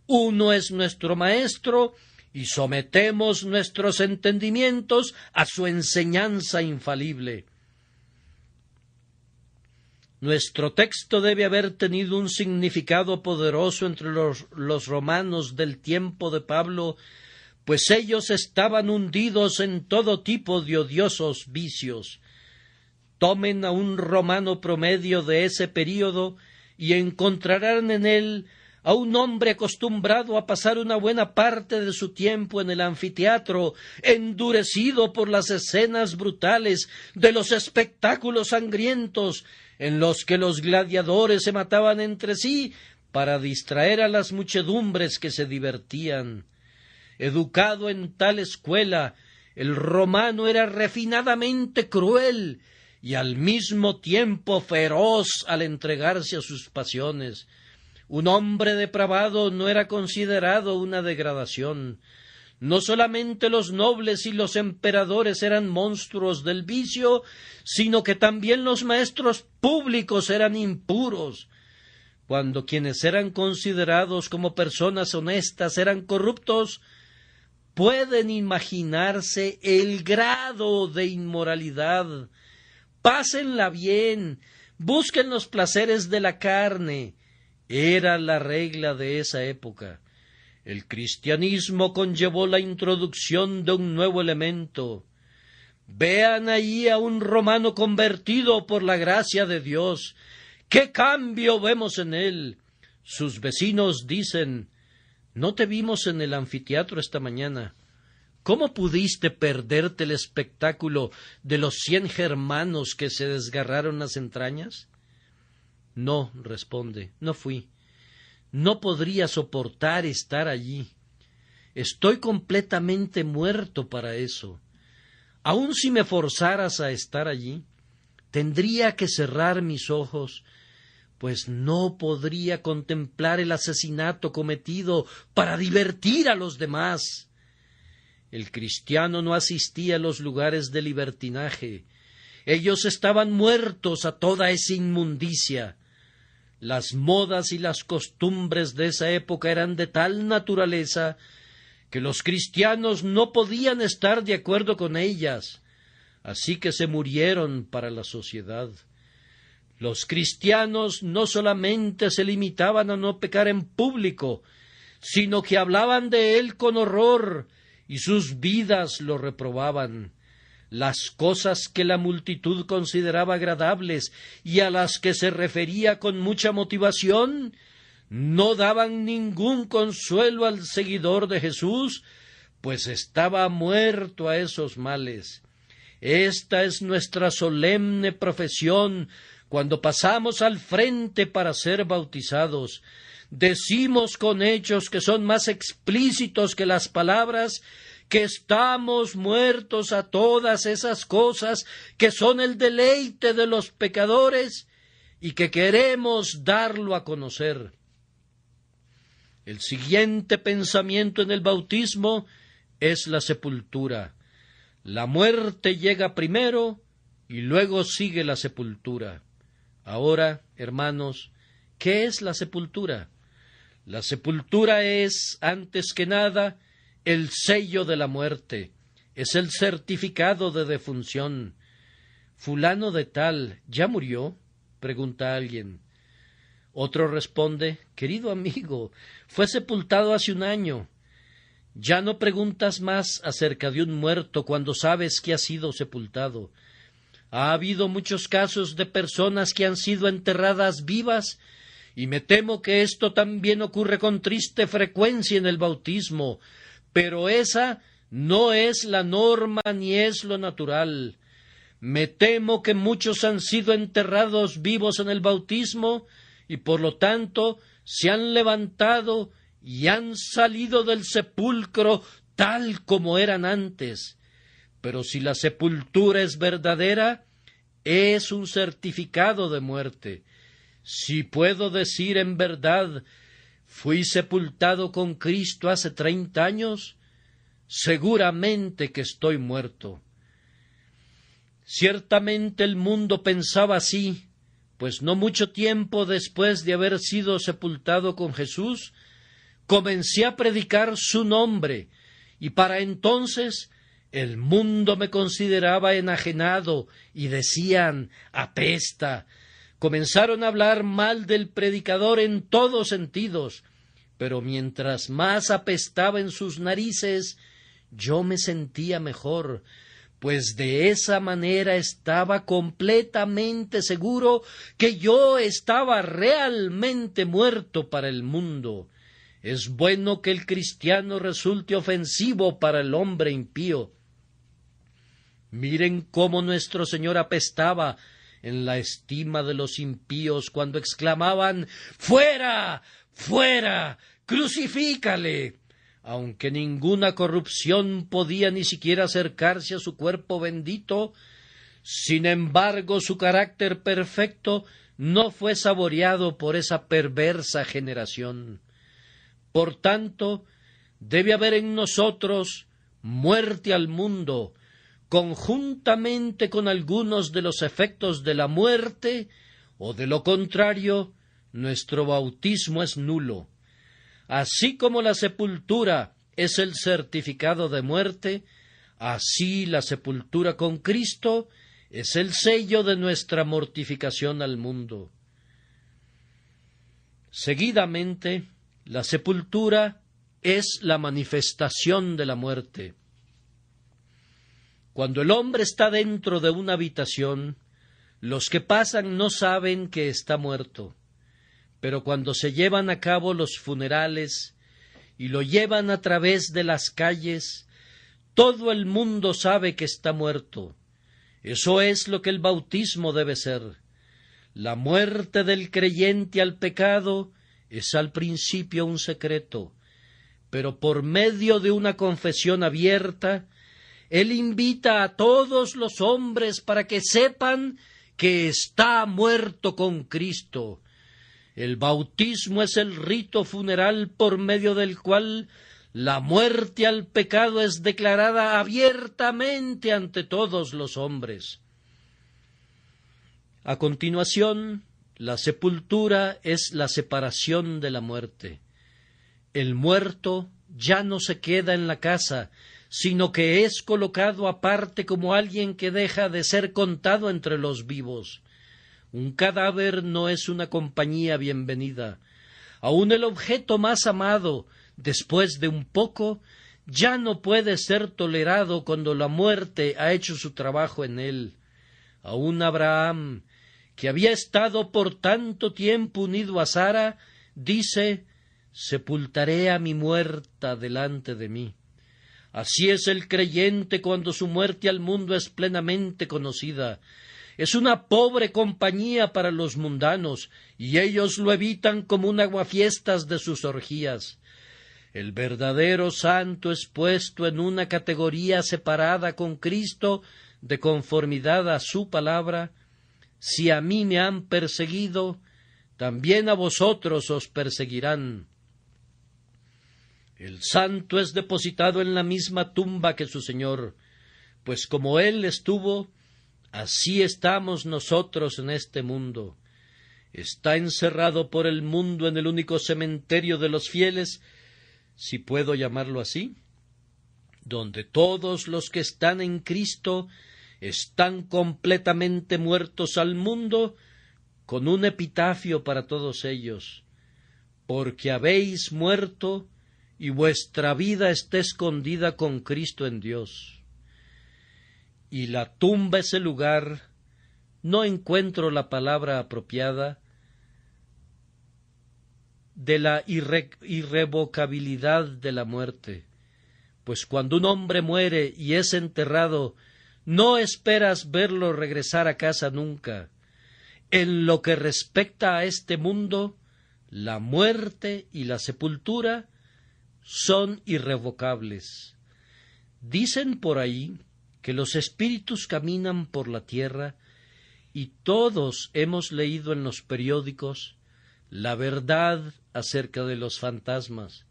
Uno es nuestro maestro y sometemos nuestros entendimientos a su enseñanza infalible. Nuestro texto debe haber tenido un significado poderoso entre los romanos del tiempo de Pablo, pues ellos estaban hundidos en todo tipo de odiosos vicios. Tomen a un romano promedio de ese período y encontrarán en él a un hombre acostumbrado a pasar una buena parte de su tiempo en el anfiteatro, endurecido por las escenas brutales de los espectáculos sangrientos, en los que los gladiadores se mataban entre sí para distraer a las muchedumbres que se divertían. Educado en tal escuela, el romano era refinadamente cruel y al mismo tiempo feroz al entregarse a sus pasiones. Un hombre depravado no era considerado una degradación. No solamente los nobles y los emperadores eran monstruos del vicio, sino que también los maestros públicos eran impuros. Cuando quienes eran considerados como personas honestas eran corruptos, pueden imaginarse el grado de inmoralidad. Pásenla bien, busquen los placeres de la carne. Era la regla de esa época. El cristianismo conllevó la introducción de un nuevo elemento. Vean allí a un romano convertido por la gracia de Dios. ¡Qué cambio vemos en él! Sus vecinos dicen: «¿No te vimos en el anfiteatro esta mañana? ¿Cómo pudiste perderte el espectáculo de los 100 germanos que se desgarraron las entrañas?» «No», responde, «no fui. No podría soportar estar allí. Estoy completamente muerto para eso. Aun si me forzaras a estar allí, tendría que cerrar mis ojos, pues no podría contemplar el asesinato cometido para divertir a los demás». El cristiano no asistía a los lugares de libertinaje. Ellos estaban muertos a toda esa inmundicia. Las modas y las costumbres de esa época eran de tal naturaleza que los cristianos no podían estar de acuerdo con ellas, así que se murieron para la sociedad. Los cristianos no solamente se limitaban a no pecar en público, sino que hablaban de él con horror, y sus vidas lo reprobaban. Las cosas que la multitud consideraba agradables y a las que se refería con mucha motivación no daban ningún consuelo al seguidor de Jesús, pues estaba muerto a esos males. Esta es nuestra solemne profesión cuando pasamos al frente para ser bautizados. Decimos con hechos que son más explícitos que las palabras que estamos muertos a todas esas cosas que son el deleite de los pecadores y que queremos darlo a conocer. El siguiente pensamiento en el bautismo es la sepultura. La muerte llega primero y luego sigue la sepultura. Ahora, hermanos, ¿qué es la sepultura? La sepultura es, antes que nada, el sello de la muerte, es el certificado de defunción. «¿Fulano de tal ya murió?», pregunta alguien. Otro responde: «Querido amigo, fue sepultado hace 1 año». Ya no preguntas más acerca de un muerto cuando sabes que ha sido sepultado. Ha habido muchos casos de personas que han sido enterradas vivas, y me temo que esto también ocurre con triste frecuencia en el bautismo, pero esa no es la norma ni es lo natural. Me temo que muchos han sido enterrados vivos en el bautismo y por lo tanto se han levantado y han salido del sepulcro tal como eran antes. Pero si la sepultura es verdadera, es un certificado de muerte. Si puedo decir en verdad: «Fui sepultado con Cristo hace 30 años», seguramente que estoy muerto. Ciertamente el mundo pensaba así, pues no mucho tiempo después de haber sido sepultado con Jesús, comencé a predicar su nombre, y para entonces el mundo me consideraba enajenado y decían: «apesta». Comenzaron a hablar mal del predicador en todos sentidos, pero mientras más apestaba en sus narices, yo me sentía mejor, pues de esa manera estaba completamente seguro que yo estaba realmente muerto para el mundo. Es bueno que el cristiano resulte ofensivo para el hombre impío. Miren cómo nuestro Señor apestaba en la estima de los impíos cuando exclamaban: «¡Fuera! ¡Fuera! ¡Crucifícale!», aunque ninguna corrupción podía ni siquiera acercarse a su cuerpo bendito. Sin embargo, su carácter perfecto no fue saboreado por esa perversa generación. Por tanto, debe haber en nosotros muerte al mundo, conjuntamente con algunos de los efectos de la muerte, o de lo contrario, nuestro bautismo es nulo. Así como la sepultura es el certificado de muerte, así la sepultura con Cristo es el sello de nuestra mortificación al mundo. Seguidamente, la sepultura es la manifestación de la muerte. Cuando el hombre está dentro de una habitación, los que pasan no saben que está muerto, pero cuando se llevan a cabo los funerales y lo llevan a través de las calles, todo el mundo sabe que está muerto. Eso es lo que el bautismo debe ser. La muerte del creyente al pecado es al principio un secreto, pero por medio de una confesión abierta, él invita a todos los hombres para que sepan que está muerto con Cristo. El bautismo es el rito funeral por medio del cual la muerte al pecado es declarada abiertamente ante todos los hombres. A continuación, la sepultura es la separación de la muerte. El muerto ya no se queda en la casa, sino que es colocado aparte como alguien que deja de ser contado entre los vivos. Un cadáver no es una compañía bienvenida. Aun el objeto más amado, después de un poco, ya no puede ser tolerado cuando la muerte ha hecho su trabajo en él. Aun Abraham, que había estado por tanto tiempo unido a Sara, dice: «Sepultaré a mi muerta delante de mí». Así es el creyente cuando su muerte al mundo es plenamente conocida. Es una pobre compañía para los mundanos, y ellos lo evitan como un aguafiestas de sus orgías. El verdadero santo es puesto en una categoría separada con Cristo de conformidad a su palabra. Si a mí me han perseguido, también a vosotros os perseguirán. El santo es depositado en la misma tumba que su Señor, pues como Él estuvo, así estamos nosotros en este mundo. Está encerrado por el mundo en el único cementerio de los fieles, si puedo llamarlo así, donde todos los que están en Cristo están completamente muertos al mundo, con un epitafio para todos ellos: porque habéis muerto y vuestra vida está escondida con Cristo en Dios. Y la tumba es el lugar, no encuentro la palabra apropiada, de la irrevocabilidad de la muerte, pues cuando un hombre muere y es enterrado, no esperas verlo regresar a casa nunca. En lo que respecta a este mundo, la muerte y la sepultura son irrevocables. Dicen por ahí que los espíritus caminan por la tierra, y todos hemos leído en los periódicos la verdad acerca de los fantasmas,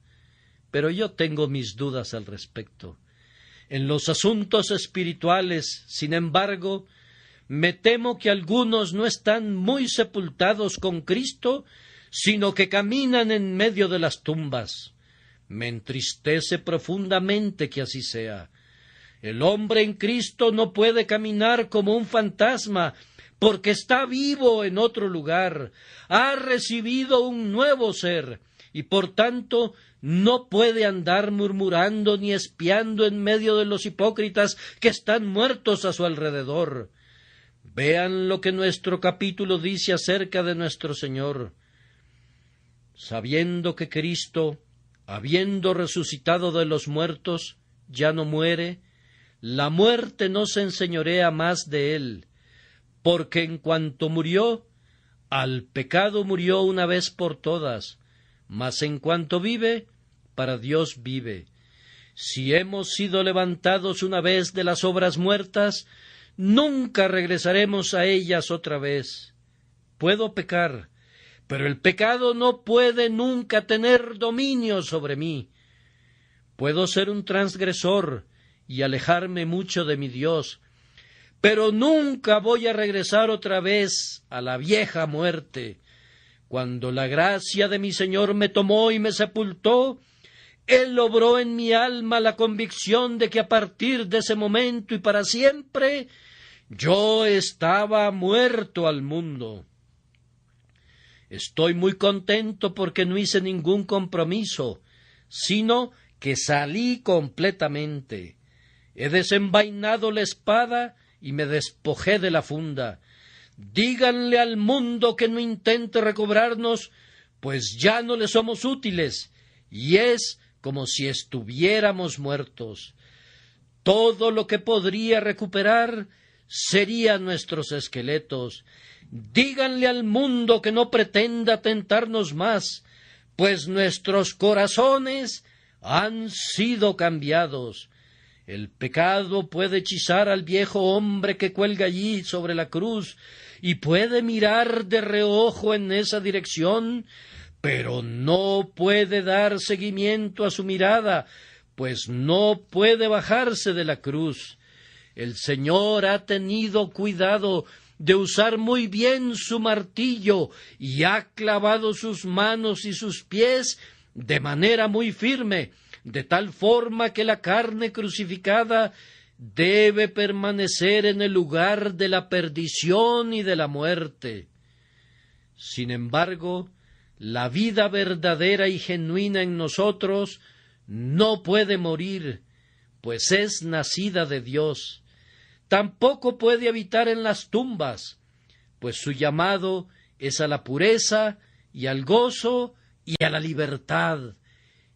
pero yo tengo mis dudas al respecto. En los asuntos espirituales, sin embargo, me temo que algunos no están muy sepultados con Cristo, sino que caminan en medio de las tumbas. Me entristece profundamente que así sea. El hombre en Cristo no puede caminar como un fantasma, porque está vivo en otro lugar, ha recibido un nuevo ser, y por tanto no puede andar murmurando ni espiando en medio de los hipócritas que están muertos a su alrededor. Vean lo que nuestro capítulo dice acerca de nuestro Señor. Sabiendo que Cristo, habiendo resucitado de los muertos, ya no muere, la muerte no se enseñorea más de él, porque en cuanto murió, al pecado murió una vez por todas, mas en cuanto vive, para Dios vive. Si hemos sido levantados una vez de las obras muertas, nunca regresaremos a ellas otra vez. Puedo pecar, pero el pecado no puede nunca tener dominio sobre mí. puedo ser un transgresor y alejarme mucho de mi Dios, pero nunca voy a regresar otra vez a la vieja muerte. Cuando la gracia de mi Señor me tomó y me sepultó, Él obró en mi alma la convicción de que a partir de ese momento y para siempre, yo estaba muerto al mundo. Estoy muy contento porque no hice ningún compromiso, sino que salí completamente. He desenvainado la espada y me despojé de la funda. Díganle al mundo que no intente recobrarnos, pues ya no le somos útiles, y es como si estuviéramos muertos. Todo lo que podría recuperar serían nuestros esqueletos. Díganle al mundo que no pretenda tentarnos más, pues nuestros corazones han sido cambiados. El pecado puede hechizar al viejo hombre que cuelga allí sobre la cruz y puede mirar de reojo en esa dirección, pero no puede dar seguimiento a su mirada, pues no puede bajarse de la cruz. El Señor ha tenido cuidado de usar muy bien su martillo y ha clavado sus manos y sus pies de manera muy firme, de tal forma que la carne crucificada debe permanecer en el lugar de la perdición y de la muerte. Sin embargo, la vida verdadera y genuina en nosotros no puede morir, pues es nacida de Dios. Tampoco puede habitar en las tumbas, pues su llamado es a la pureza y al gozo y a la libertad,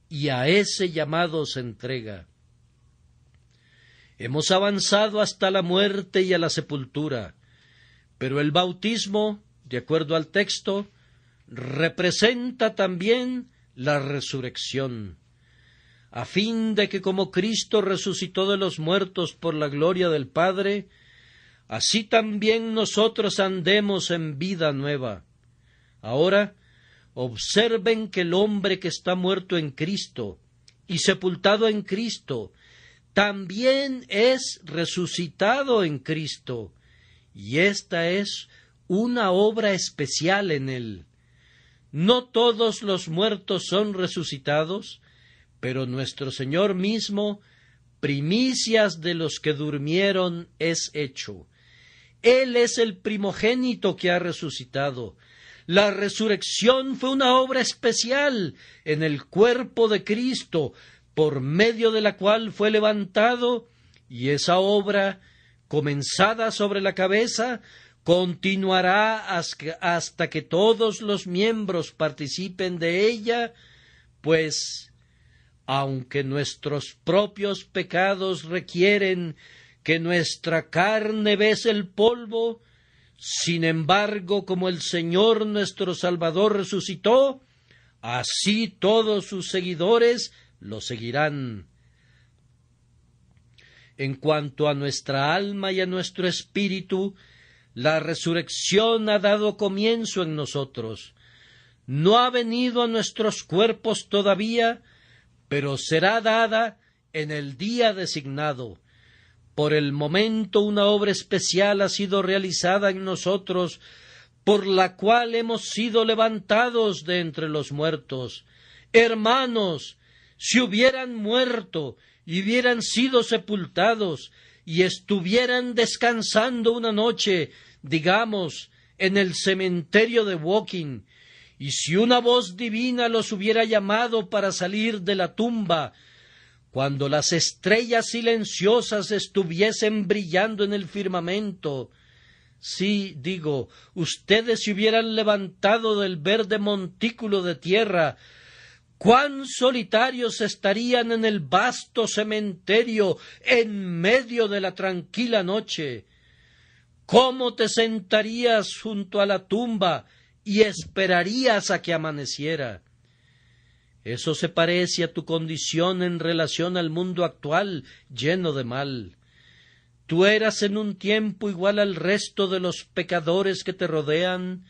y a ese llamado se entrega. Hemos avanzado hasta la muerte y a la sepultura, pero el bautismo, de acuerdo al texto, representa también la resurrección, a fin de que como Cristo resucitó de los muertos por la gloria del Padre, así también nosotros andemos en vida nueva. Ahora, observen que el hombre que está muerto en Cristo y sepultado en Cristo también es resucitado en Cristo, y esta es una obra especial en él. No todos los muertos son resucitados, pero nuestro Señor mismo, primicias de los que durmieron, es hecho. Él es el primogénito que ha resucitado. La resurrección fue una obra especial en el cuerpo de Cristo, por medio de la cual fue levantado, y esa obra, comenzada sobre la cabeza, continuará hasta que todos los miembros participen de ella, pues, aunque nuestros propios pecados requieren que nuestra carne bese el polvo, sin embargo, como el Señor nuestro Salvador resucitó, así todos sus seguidores lo seguirán. En cuanto a nuestra alma y a nuestro espíritu, la resurrección ha dado comienzo en nosotros. No ha venido a nuestros cuerpos todavía, pero será dada en el día designado. Por el momento una obra especial ha sido realizada en nosotros, por la cual hemos sido levantados de entre los muertos. Hermanos, si hubieran muerto y hubieran sido sepultados y estuvieran descansando una noche, digamos, en el cementerio de Woking, y si una voz divina los hubiera llamado para salir de la tumba, cuando las estrellas silenciosas estuviesen brillando en el firmamento, sí, digo, ustedes se hubieran levantado del verde montículo de tierra, cuán solitarios estarían en el vasto cementerio en medio de la tranquila noche. ¿Cómo te sentarías junto a la tumba y esperarías a que amaneciera? Eso se parece a tu condición en relación al mundo actual, lleno de mal. Tú eras en un tiempo igual al resto de los pecadores que te rodean,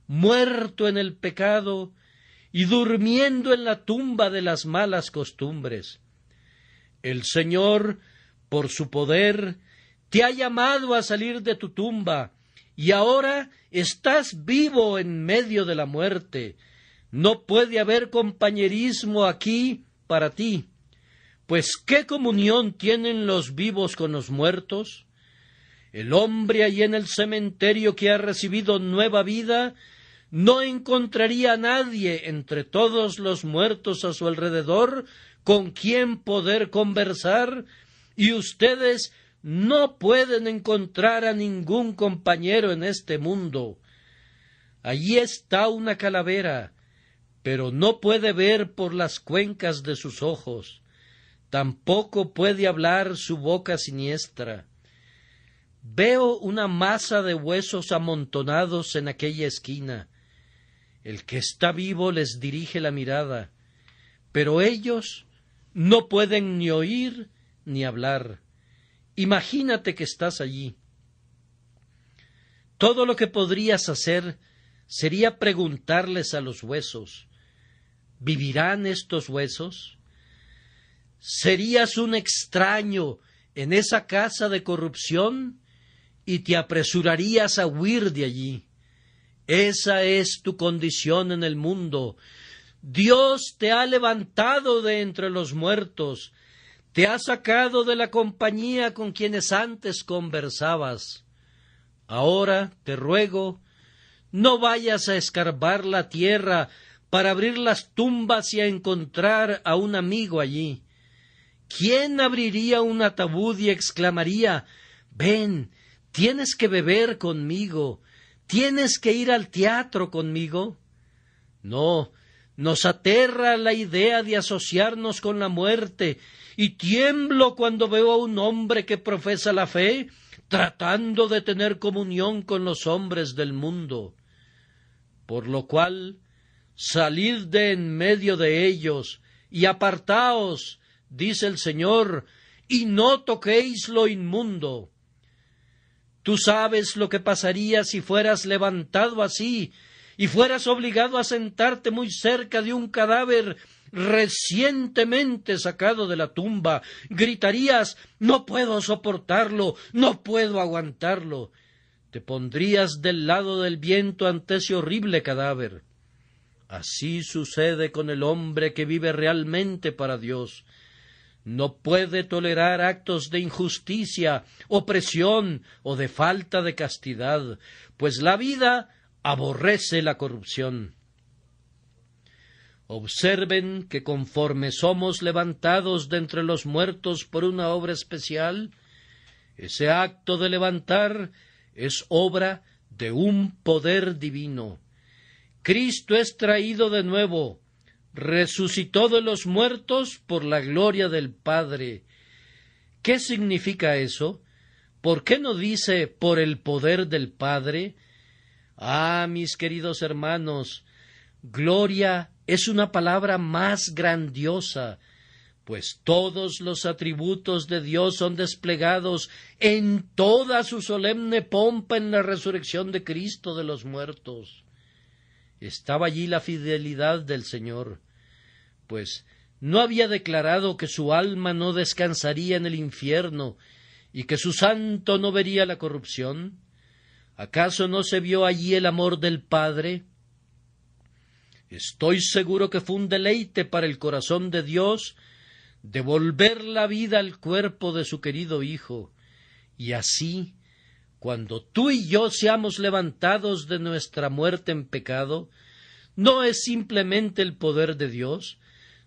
muerto en el pecado y durmiendo en la tumba de las malas costumbres. El Señor, por su poder, te ha llamado a salir de tu tumba, y ahora estás vivo en medio de la muerte. No puede haber compañerismo aquí para ti, pues ¿qué comunión tienen los vivos con los muertos? El hombre allí en el cementerio que ha recibido nueva vida no encontraría a nadie entre todos los muertos a su alrededor con quien poder conversar, y ustedes no pueden encontrar a ningún compañero en este mundo. Allí está una calavera, pero no puede ver por las cuencas de sus ojos, tampoco puede hablar su boca siniestra. Veo una masa de huesos amontonados en aquella esquina. El que está vivo les dirige la mirada, pero ellos no pueden ni oír ni hablar. Imagínate que estás allí. Todo lo que podrías hacer sería preguntarles a los huesos: ¿vivirán estos huesos? Serías un extraño en esa casa de corrupción y te apresurarías a huir de allí. Esa es tu condición en el mundo. Dios te ha levantado de entre los muertos, te ha sacado de la compañía con quienes antes conversabas. Ahora te ruego, no vayas a escarbar la tierra para abrir las tumbas y a encontrar a un amigo allí. ¿Quién abriría un ataúd y exclamaría: ven, tienes que beber conmigo, tienes que ir al teatro conmigo? No, nos aterra la idea de asociarnos con la muerte, y tiemblo cuando veo a un hombre que profesa la fe tratando de tener comunión con los hombres del mundo. Por lo cual, salid de en medio de ellos, y apartaos, dice el Señor, y no toquéis lo inmundo. Tú sabes lo que pasaría si fueras levantado así, y fueras obligado a sentarte muy cerca de un cadáver recientemente sacado de la tumba. Gritarías: no puedo soportarlo, no puedo aguantarlo. Te pondrías del lado del viento ante ese horrible cadáver. Así sucede con el hombre que vive realmente para Dios. No puede tolerar actos de injusticia, opresión o de falta de castidad, pues la vida aborrece la corrupción. Observen que conforme somos levantados de entre los muertos por una obra especial, ese acto de levantar es obra de un poder divino. Cristo es traído de nuevo, resucitó de los muertos por la gloria del Padre. ¿Qué significa eso? ¿Por qué no dice por el poder del Padre? Ah, mis queridos hermanos, gloria es una palabra más grandiosa, pues todos los atributos de Dios son desplegados en toda su solemne pompa en la resurrección de Cristo de los muertos. Estaba allí la fidelidad del Señor, pues ¿no había declarado que su alma no descansaría en el infierno y que su santo no vería la corrupción? ¿Acaso no se vio allí el amor del Padre? Estoy seguro que fue un deleite para el corazón de Dios devolver la vida al cuerpo de su querido Hijo, y así, cuando tú y yo seamos levantados de nuestra muerte en pecado, no es simplemente el poder de Dios,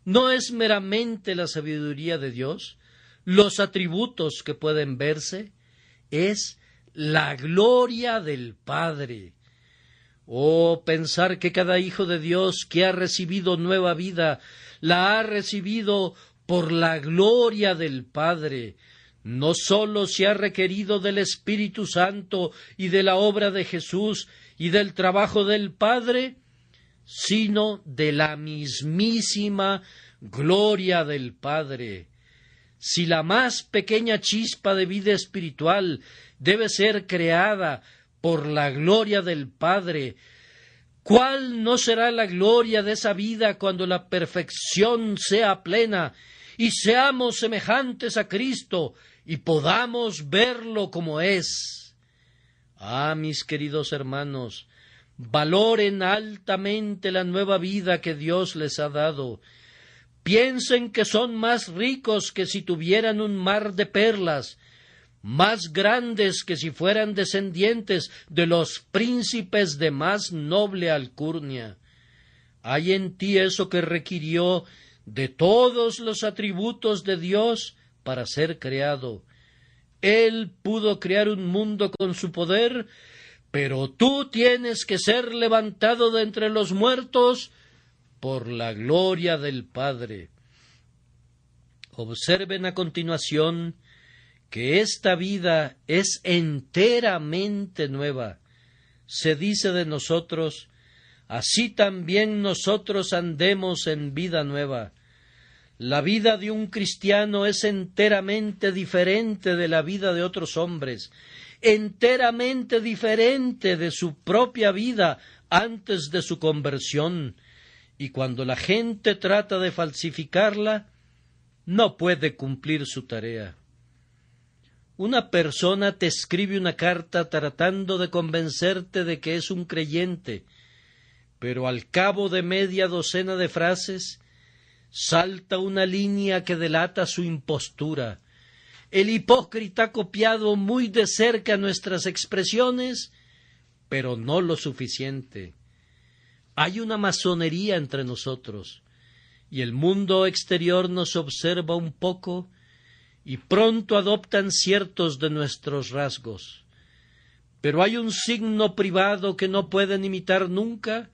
no es meramente la sabiduría de Dios, los atributos que pueden verse, es la gloria del Padre. Oh, pensar que cada hijo de Dios que ha recibido nueva vida, la ha recibido por la gloria del Padre. No sólo se ha requerido del Espíritu Santo y de la obra de Jesús y del trabajo del Padre, sino de la mismísima gloria del Padre. Si la más pequeña chispa de vida espiritual debe ser creada por la gloria del Padre, ¿cuál no será la gloria de esa vida cuando la perfección sea plena y seamos semejantes a Cristo y podamos verlo como es. Ah, mis queridos hermanos, valoren altamente la nueva vida que Dios les ha dado. Piensen que son más ricos que si tuvieran un mar de perlas, más grandes que si fueran descendientes de los príncipes de más noble alcurnia. Hay en ti eso que requirió de todos los atributos de Dios para ser creado. Él pudo crear un mundo con su poder, pero tú tienes que ser levantado de entre los muertos por la gloria del Padre. Observen a continuación que esta vida es enteramente nueva. Se dice de nosotros, así también nosotros andemos en vida nueva. La vida de un cristiano es enteramente diferente de la vida de otros hombres, enteramente diferente de su propia vida antes de su conversión, y cuando la gente trata de falsificarla, no puede cumplir su tarea. Una persona te escribe una carta tratando de convencerte de que es un creyente, pero al cabo de media docena de frases salta una línea que delata su impostura. El hipócrita ha copiado muy de cerca nuestras expresiones, pero no lo suficiente. Hay una masonería entre nosotros, y el mundo exterior nos observa un poco y pronto adoptan ciertos de nuestros rasgos. Pero hay un signo privado que no pueden imitar nunca,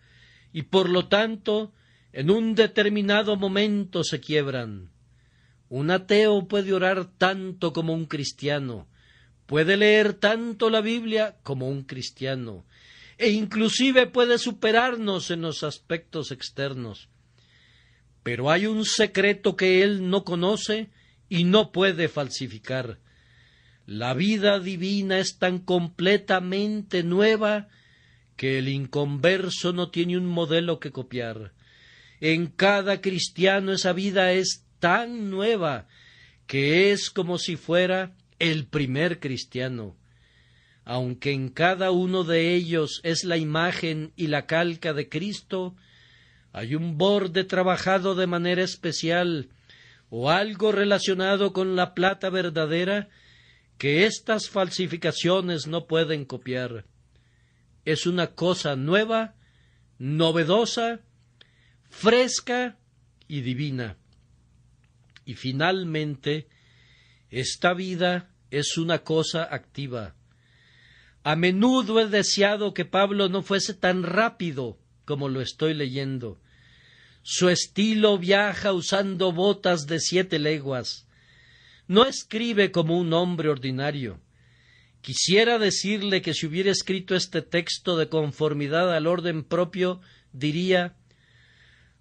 y por lo tanto, en un determinado momento se quiebran. Un ateo puede orar tanto como un cristiano, puede leer tanto la Biblia como un cristiano, e inclusive puede superarnos en los aspectos externos. Pero hay un secreto que él no conoce y no puede falsificar. La vida divina es tan completamente nueva que el inconverso no tiene un modelo que copiar. En cada cristiano esa vida es tan nueva que es como si fuera el primer cristiano. Aunque en cada uno de ellos es la imagen y la calca de Cristo, hay un borde trabajado de manera especial o algo relacionado con la plata verdadera que estas falsificaciones no pueden copiar. Es una cosa nueva, novedosa, fresca y divina. Y finalmente, esta vida es una cosa activa. A menudo he deseado que Pablo no fuese tan rápido como lo estoy leyendo. Su estilo viaja usando botas de 7 leguas. No escribe como un hombre ordinario. Quisiera decirle que si hubiera escrito este texto de conformidad al orden propio, diría: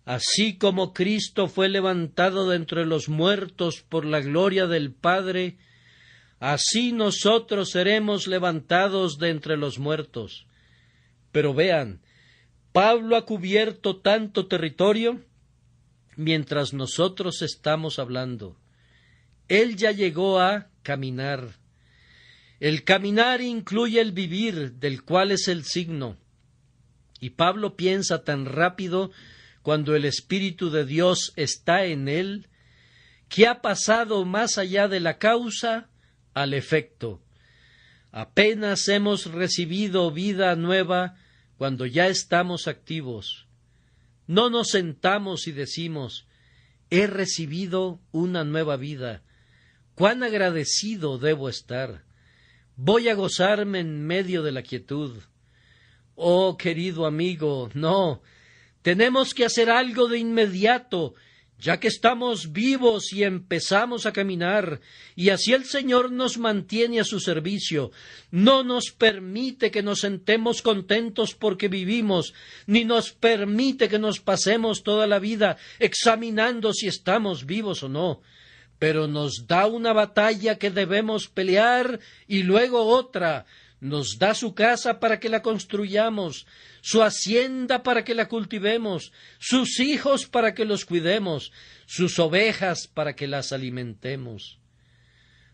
así como Cristo fue levantado de entre los muertos por la gloria del Padre, así nosotros seremos levantados de entre los muertos. Pero vean, Pablo ha cubierto tanto territorio mientras nosotros estamos hablando. Él ya llegó a caminar. El caminar incluye el vivir, del cual es el signo. Y Pablo piensa tan rápido cuando el Espíritu de Dios está en él, que ha pasado más allá de la causa al efecto. Apenas hemos recibido vida nueva cuando ya estamos activos. No nos sentamos y decimos: he recibido una nueva vida. ¡Cuán agradecido debo estar! Voy a gozarme en medio de la quietud. Oh, querido amigo, no. Tenemos que hacer algo de inmediato, ya que estamos vivos y empezamos a caminar, y así el Señor nos mantiene a su servicio. No nos permite que nos sentemos contentos porque vivimos, ni nos permite que nos pasemos toda la vida examinando si estamos vivos o no, pero nos da una batalla que debemos pelear y luego otra. nos da su casa para que la construyamos, su hacienda para que la cultivemos, sus hijos para que los cuidemos, sus ovejas para que las alimentemos.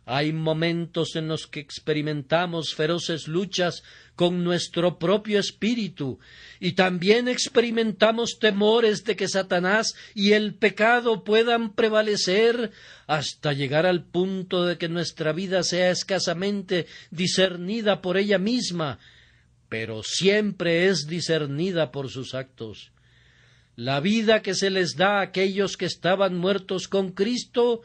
Hay momentos en los que experimentamos feroces luchas con nuestro propio espíritu y también experimentamos temores de que Satanás y el pecado puedan prevalecer hasta llegar al punto de que nuestra vida sea escasamente discernida por ella misma, pero siempre es discernida por sus actos. La vida que se les da a aquellos que estaban muertos con Cristo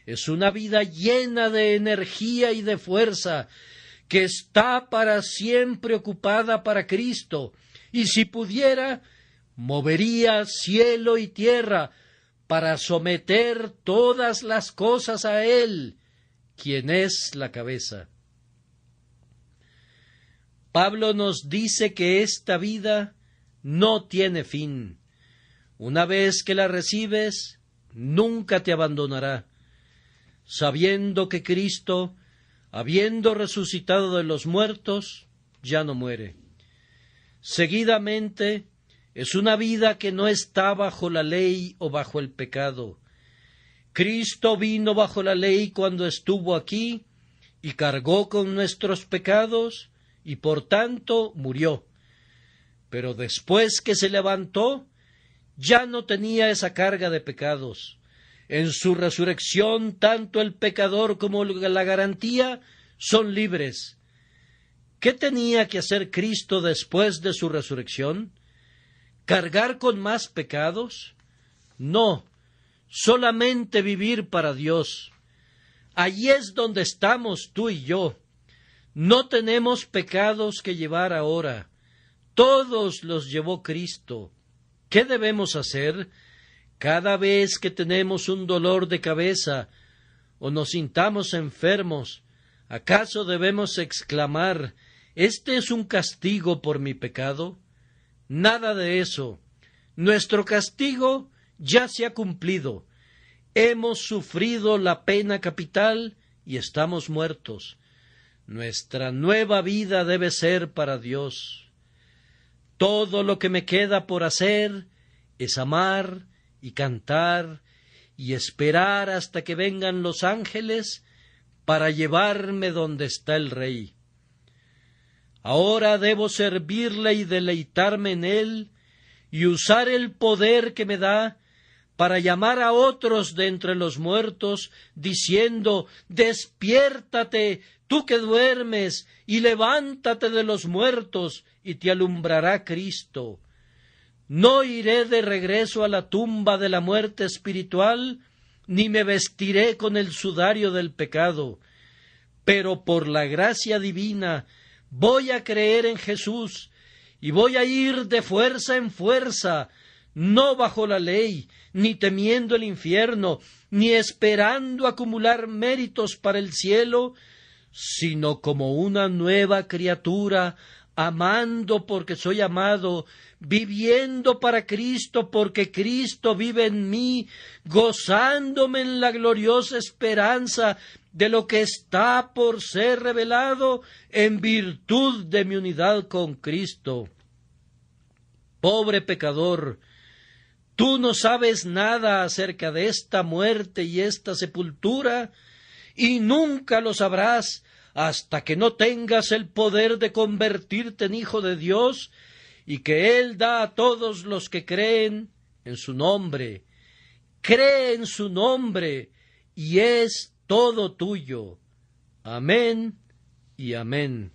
es una vida llena de energía y de fuerza, que está para siempre ocupada para Cristo, y si pudiera, movería cielo y tierra para someter todas las cosas a Él, quien es la cabeza. Pablo nos dice que esta vida no tiene fin. Una vez que la recibes, nunca te abandonará, sabiendo que Cristo, habiendo resucitado de los muertos, ya no muere. Seguidamente, es una vida que no está bajo la ley o bajo el pecado. Cristo vino bajo la ley cuando estuvo aquí y cargó con nuestros pecados y por tanto murió. Pero después que se levantó, ya no tenía esa carga de pecados. En su resurrección, tanto el pecador como la garantía son libres. ¿Qué tenía que hacer Cristo después de su resurrección? ¿Cargar con más pecados? No, solamente vivir para Dios. Allí es donde estamos tú y yo. No tenemos pecados que llevar ahora. Todos los llevó Cristo. ¿Qué debemos hacer? Cada vez que tenemos un dolor de cabeza o nos sintamos enfermos, ¿acaso debemos exclamar, «Este es un castigo por mi pecado»? Nada de eso. Nuestro castigo ya se ha cumplido. Hemos sufrido la pena capital y estamos muertos. Nuestra nueva vida debe ser para Dios. Todo lo que me queda por hacer es amar y cantar y esperar hasta que vengan los ángeles para llevarme donde está el Rey. Ahora debo servirle y deleitarme en él y usar el poder que me da para llamar a otros de entre los muertos, diciendo, «Despiértate, tú que duermes, y levántate de los muertos, y te alumbrará Cristo». No iré de regreso a la tumba de la muerte espiritual, ni me vestiré con el sudario del pecado, pero por la gracia divina voy a creer en Jesús y voy a ir de fuerza en fuerza, no bajo la ley, ni temiendo el infierno, ni esperando acumular méritos para el cielo, sino como una nueva criatura, amando porque soy amado, viviendo para Cristo porque Cristo vive en mí, gozándome en la gloriosa esperanza de lo que está por ser revelado en virtud de mi unidad con Cristo. Pobre pecador, tú no sabes nada acerca de esta muerte y esta sepultura, y nunca lo sabrás hasta que no tengas el poder de convertirte en hijo de Dios, y que Él da a todos los que creen en su nombre. Cree en su nombre, y es todo tuyo. Amén y amén.